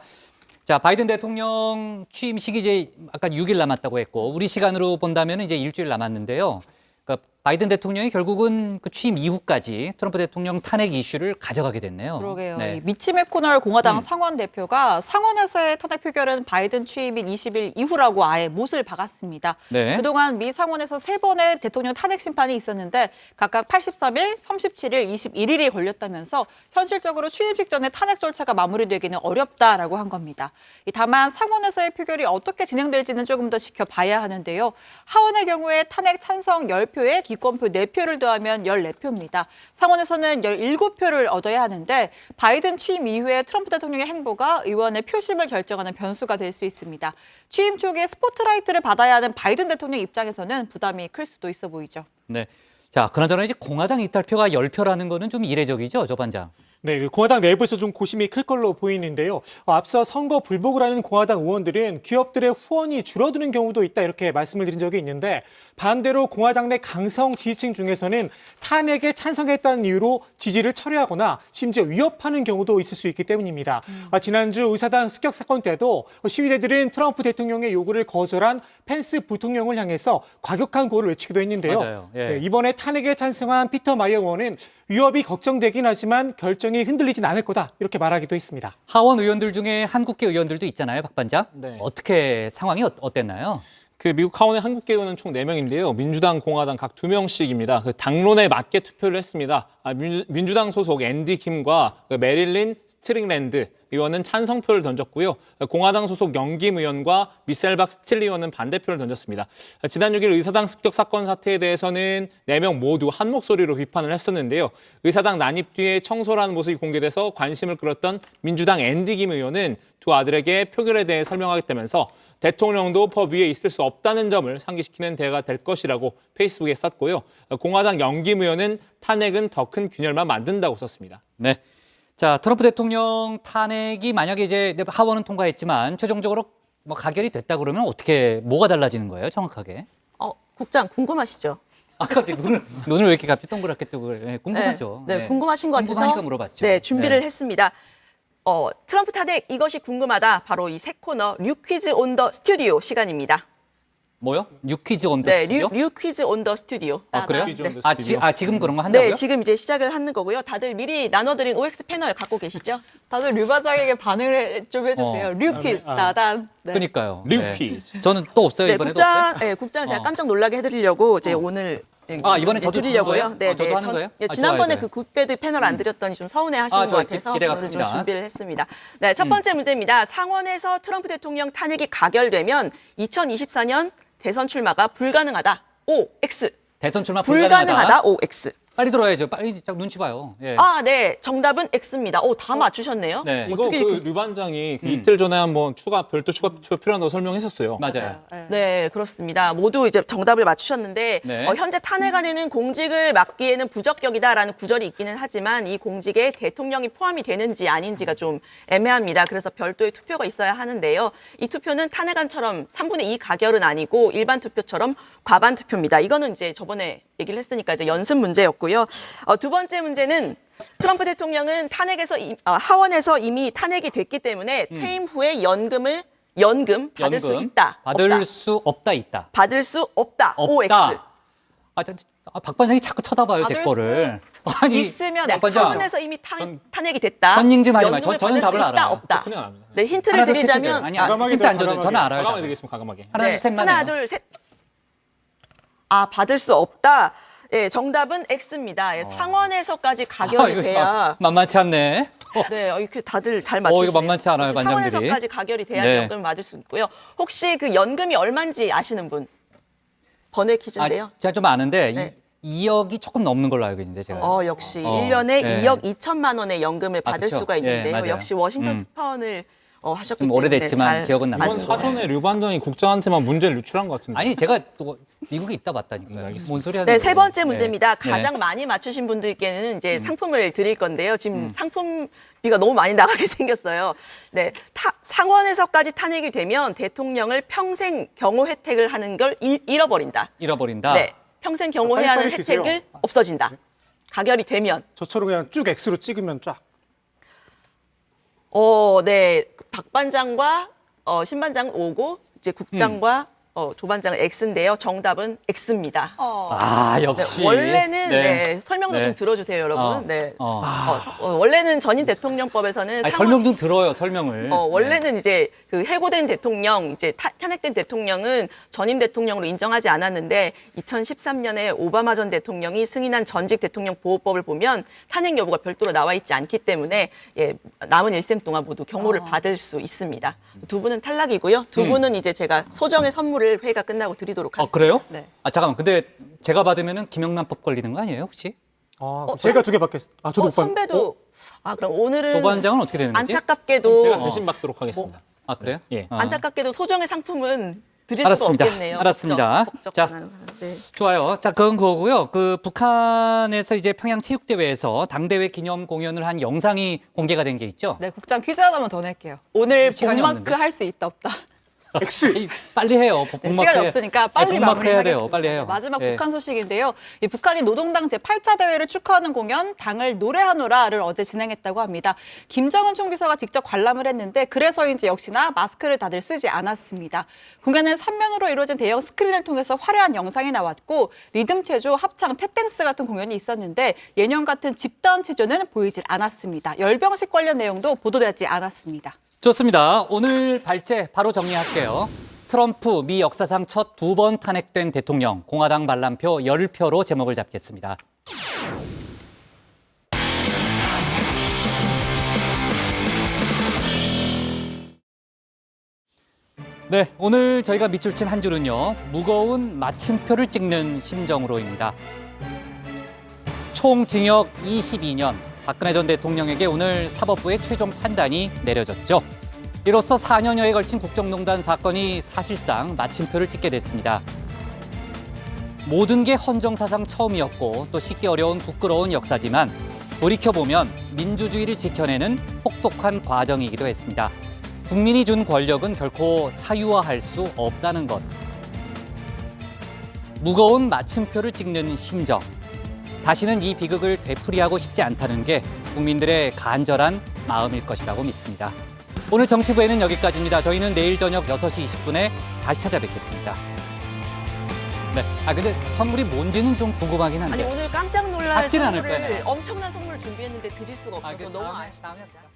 자, 바이든 대통령 취임식이 이제 아까 6일 남았다고 했고 우리 시간으로 본다면 이제 일주일 남았는데요. 그러니까 바이든 대통령이 결국은 그 취임 이후까지 트럼프 대통령 탄핵 이슈를 가져가게 됐네요. 그러게요. 네. 이 미치 매코널 공화당 상원 대표가 상원에서의 탄핵 표결은 바이든 취임일 20일 이후라고 아예 못을 박았습니다. 네. 그동안 미 상원에서 3번의 대통령 탄핵 심판이 있었는데 각각 83일, 37일, 21일이 걸렸다면서 현실적으로 취임식 전에 탄핵 절차가 마무리되기는 어렵다라고 한 겁니다. 다만 상원에서의 표결이 어떻게 진행될지는 조금 더 지켜봐야 하는데요. 하원의 경우에 탄핵 찬성 10표에 기권표 4표를 더하면 14표입니다. 상원에서는 17표를 얻어야 하는데 바이든 취임 이후에 트럼프 대통령의 행보가 의원의 표심을 결정하는 변수가 될 수 있습니다. 취임 초기에 스포트라이트를 받아야 하는 바이든 대통령 입장에서는 부담이 클 수도 있어 보이죠. 네. 자, 그나저나 이제 공화당 이탈표가 10표라는 거는 좀 이례적이죠, 조 반장. 네, 공화당 내부에서 좀 고심이 클 걸로 보이는데요. 앞서 선거 불복을 하는 공화당 의원들은 기업들의 후원이 줄어드는 경우도 있다 이렇게 말씀을 드린 적이 있는데 반대로 공화당 내 강성 지지층 중에서는 탄핵에 찬성했다는 이유로 지지를 철회하거나 심지어 위협하는 경우도 있을 수 있기 때문입니다. 지난주 의사당 습격 사건 때도 시위대들은 트럼프 대통령의 요구를 거절한 펜스 부통령을 향해서 과격한 구호를 외치기도 했는데요. 맞아요. 예. 네, 이번에 탄핵에 찬성한 피터 마이어 의원은 위협이 걱정되긴 하지만 결정이 흔들리진 않을 거다 이렇게 말하기도 했습니다. 하원 의원들 중에 한국계 의원들도 있잖아요, 박 반장. 네. 어떻게 상황이 어땠나요? 그 미국 하원의 한국계 의원은 총 4명인데요. 민주당, 공화당 각 2명씩입니다. 그 당론에 맞게 투표를 했습니다. 민주당 소속 앤디 킴과 메릴린 스트링랜드 의원은 찬성표를 던졌고요. 공화당 소속 영김 의원과 미셀박 스틸리 의원은 반대표를 던졌습니다. 지난 6일 의사당 습격 사건 사태에 대해서는 4명 모두 한 목소리로 비판을 했었는데요. 의사당 난입 뒤에 청소라는 모습이 공개돼서 관심을 끌었던 민주당 앤디 김 의원은 두 아들에게 표결에 대해 설명하겠다면서 대통령도 법 위에 있을 수 없다는 점을 상기시키는 대회가 될 것이라고 페이스북에 썼고요. 공화당 영김 의원은 탄핵은 더 큰 균열만 만든다고 썼습니다. 네. 자, 트럼프 대통령 탄핵이 만약에 이제 하원은 통과했지만 최종적으로 뭐 가결이 됐다 그러면 어떻게 뭐가 달라지는 거예요, 정확하게? 국장 궁금하시죠? 갑자기 눈을 왜 이렇게 갑자기 동그랗게 뜨고 네, 궁금하죠. 네, 궁금하신 것 같아서 궁금하니까 물어봤죠. 네, 준비를 했습니다. 트럼프 탄핵 이것이 궁금하다. 바로 이 새 코너 뉴 퀴즈 온 더 스튜디오 시간입니다. 뭐요? 뉴퀴즈 온 더 네, 스튜디오? 뉴 퀴즈 온 더 스튜디오. 아, 그래요? 퀴즈 온 더 아, 스튜디오. 지금 그런 거 한다고요? 네, 지금 이제 시작을 하는 거고요. 다들 미리 나눠드린 OX 패널 갖고 계시죠? 다들 류반장에게 반응을 좀 해주세요. 류퀴즈 따단. 네. 그러니까요. 뉴퀴즈. 네. 저는 또 없어요, 네, 이번에도 없어요? 국장을 제가 깜짝 놀라게 해드리려고 이제 오늘 이번에 저도 드리려고요. 하는 거예요? 저도 하는 거예요? 지난번에 좋아요. 그 굿배드 패널 안 드렸더니 좀 서운해하시는 것 같아서 기대가 오늘 좀 큽니다. 준비를 했습니다. 네, 첫 번째 문제입니다. 상원에서 트럼프 대통령 탄핵이 가결되면 2024년 대선 출마가 불가능하다. O, X. 대선 출마 불가능하다. O, X. 빨리 들어야죠. 빨리 딱 눈치 봐요. 예. 아, 네. 정답은 X입니다. 오, 다 맞추셨네요. 네. 이거 류 반장이 이틀 전에 한번 별도 추가 투표 필요하다고 설명했었어요. 맞아요. 네, 그렇습니다. 모두 이제 정답을 맞추셨는데 네. 현재 탄핵안에는 공직을 맡기에는 부적격이다라는 구절이 있기는 하지만 이 공직에 대통령이 포함이 되는지 아닌지가 좀 애매합니다. 그래서 별도의 투표가 있어야 하는데요. 이 투표는 탄핵안처럼 3분의 2 가결은 아니고 일반 투표처럼 과반 투표입니다. 이거는 이제 저번에 얘기를 했으니까 이제 연습 문제였고요. 두 번째 문제는 트럼프 대통령은 하원에서 이미 탄핵이 됐기 때문에 퇴임 후에 연금 받을 수 있다. 받을 없다. 수 없다, 있다. 받을 수 없다. OX. 박 반장이 자꾸 쳐다봐요, 제 거를. 아니, 있으면 네, 하원에서 이미 탄핵이 됐다. 컨닝 좀 하지 마요. 연금을 저는 받을 수 답을 있다, 알아요. 없다. 그냥 압니다. 네, 힌트를 하나, 둘, 셋 드리자면 해줘요. 아니, 힌트 안 줘도 저는 알아요. 과감하게 드리겠습니다. 과감하게. 하나, 둘, 셋만 하나, 해요. 둘, 셋. 받을 수 없다. 예, 정답은 X입니다. 예, 상원에서까지 가결이 이거 돼야. 만만치 않네. 네, 이렇게 다들 잘 맞추시네요. 이거 만만치 않아요, 반장들이. 상원에서까지 가결이 돼야 네. 연금을 받을 수 있고요. 혹시 그 연금이 얼마인지 아시는 분? 번외 퀴즈인데요. 제가 좀 아는데 네. 2억이 조금 넘는 걸로 알고 있는데 제가. 역시 1년에 네. 2억 2천만 원의 연금을 받을 그쵸? 수가 예, 있는데요. 맞아요. 역시 워싱턴 특파원을 하셨기 좀 때문에 오래됐지만 잘 기억은 납니다. 이번 사전에 류 반장이 국장한테만 문제를 유출한 것 같은데. 아니, 제가 또 미국에 있다 봤다니까. 뭔 소리 하는 네, 거예요? 세 번째 문제입니다. 네. 가장 많이 맞추신 분들께는 이제 상품을 드릴 건데요. 지금 상품비가 너무 많이 나가게 생겼어요. 네, 상원에서까지 탄핵이 되면 대통령을 평생 경호 혜택을 하는 걸 잃어버린다. 잃어버린다. 네, 평생 경호해야 하는 빨리 드세요. 혜택을 없어진다. 가결이 되면. 저처럼 그냥 쭉 X로 찍으면 쫙. 네, 박 반장과 신 반장 오고 이제 국장과 조반장은 X인데요. 정답은 X입니다. 역시. 네, 원래는 네. 설명도 네. 좀 들어주세요, 여러분. 네. 원래는 전임 대통령법에서는 아니, 설명 좀 들어요, 설명을. 원래는 이제 그 해고된 대통령, 이제 탄핵된 대통령은 전임 대통령으로 인정하지 않았는데 2013년에 오바마 전 대통령이 승인한 전직 대통령 보호법을 보면 탄핵 여부가 별도로 나와 있지 않기 때문에 남은 일생 동안 모두 경호를 받을 수 있습니다. 두 분은 탈락이고요. 두 분은 이제 제가 소정의 선물을 회의가 끝나고 드리도록 하겠습니다. 그래요? 네. 잠깐만. 근데 제가 받으면은 김영란법 걸리는 거 아니에요, 혹시? 제가 2개 받겠습니다. 저도 못 선배도. 그럼 오늘은 조반장은 어떻게 되는 거지? 안타깝게도 제가 대신 받도록 하겠습니다. 그래요? 예. 안타깝게도 소정의 상품은 드릴 알았습니다. 수가 없겠네요. 알았습니다. 법적 자, 권한은. 네. 좋아요. 자, 그건 그거고요. 그 북한에서 이제 평양 체육대회에서 당대회 기념 공연을 한 영상이 공개가 된 게 있죠. 네, 국장 퀴즈 하나만 더 낼게요. 오늘 시간이 본마크 없는데? 할 수 있다 없다. 빨리 해요. 네, 시간이 없으니까 빨리 복마크 해야 돼요. 마무리하겠습니다. 빨리 해요. 마지막 예. 북한 소식인데요. 이 북한이 노동당 제8차 대회를 축하하는 공연 당을 노래하노라를 어제 진행했다고 합니다. 김정은 총비서가 직접 관람을 했는데 그래서인지 역시나 마스크를 다들 쓰지 않았습니다. 공연은 3면으로 이루어진 대형 스크린을 통해서 화려한 영상이 나왔고 리듬 체조, 합창, 탭댄스 같은 공연이 있었는데 예년 같은 집단 체조는 보이질 않았습니다. 열병식 관련 내용도 보도되지 않았습니다. 좋습니다. 오늘 발제 바로 정리할게요. 트럼프 미 역사상 첫 2번 탄핵된 대통령, 공화당 반란표 10표로 제목을 잡겠습니다. 네, 오늘 저희가 밑줄 친 한 줄은요. 무거운 마침표를 찍는 심정으로입니다. 총 징역 22년. 박근혜 전 대통령에게 오늘 사법부의 최종 판단이 내려졌죠. 이로써 4년여에 걸친 국정농단 사건이 사실상 마침표를 찍게 됐습니다. 모든 게 헌정사상 처음이었고 또 씻기 어려운 부끄러운 역사지만 돌이켜보면 민주주의를 지켜내는 혹독한 과정이기도 했습니다. 국민이 준 권력은 결코 사유화할 수 없다는 것. 무거운 마침표를 찍는 심정. 다시는 이 비극을 되풀이하고 싶지 않다는 게 국민들의 간절한 마음일 것이라고 믿습니다. 오늘 정치부에는 여기까지입니다. 저희는 내일 저녁 6시 20분에 다시 찾아뵙겠습니다. 네. 근데 선물이 뭔지는 좀 궁금하긴 한데. 아니 오늘 깜짝 놀랄 받진 않을 선물을 거예요. 엄청난 선물을 준비했는데 드릴 수가 없어서 너무 아쉽습니다.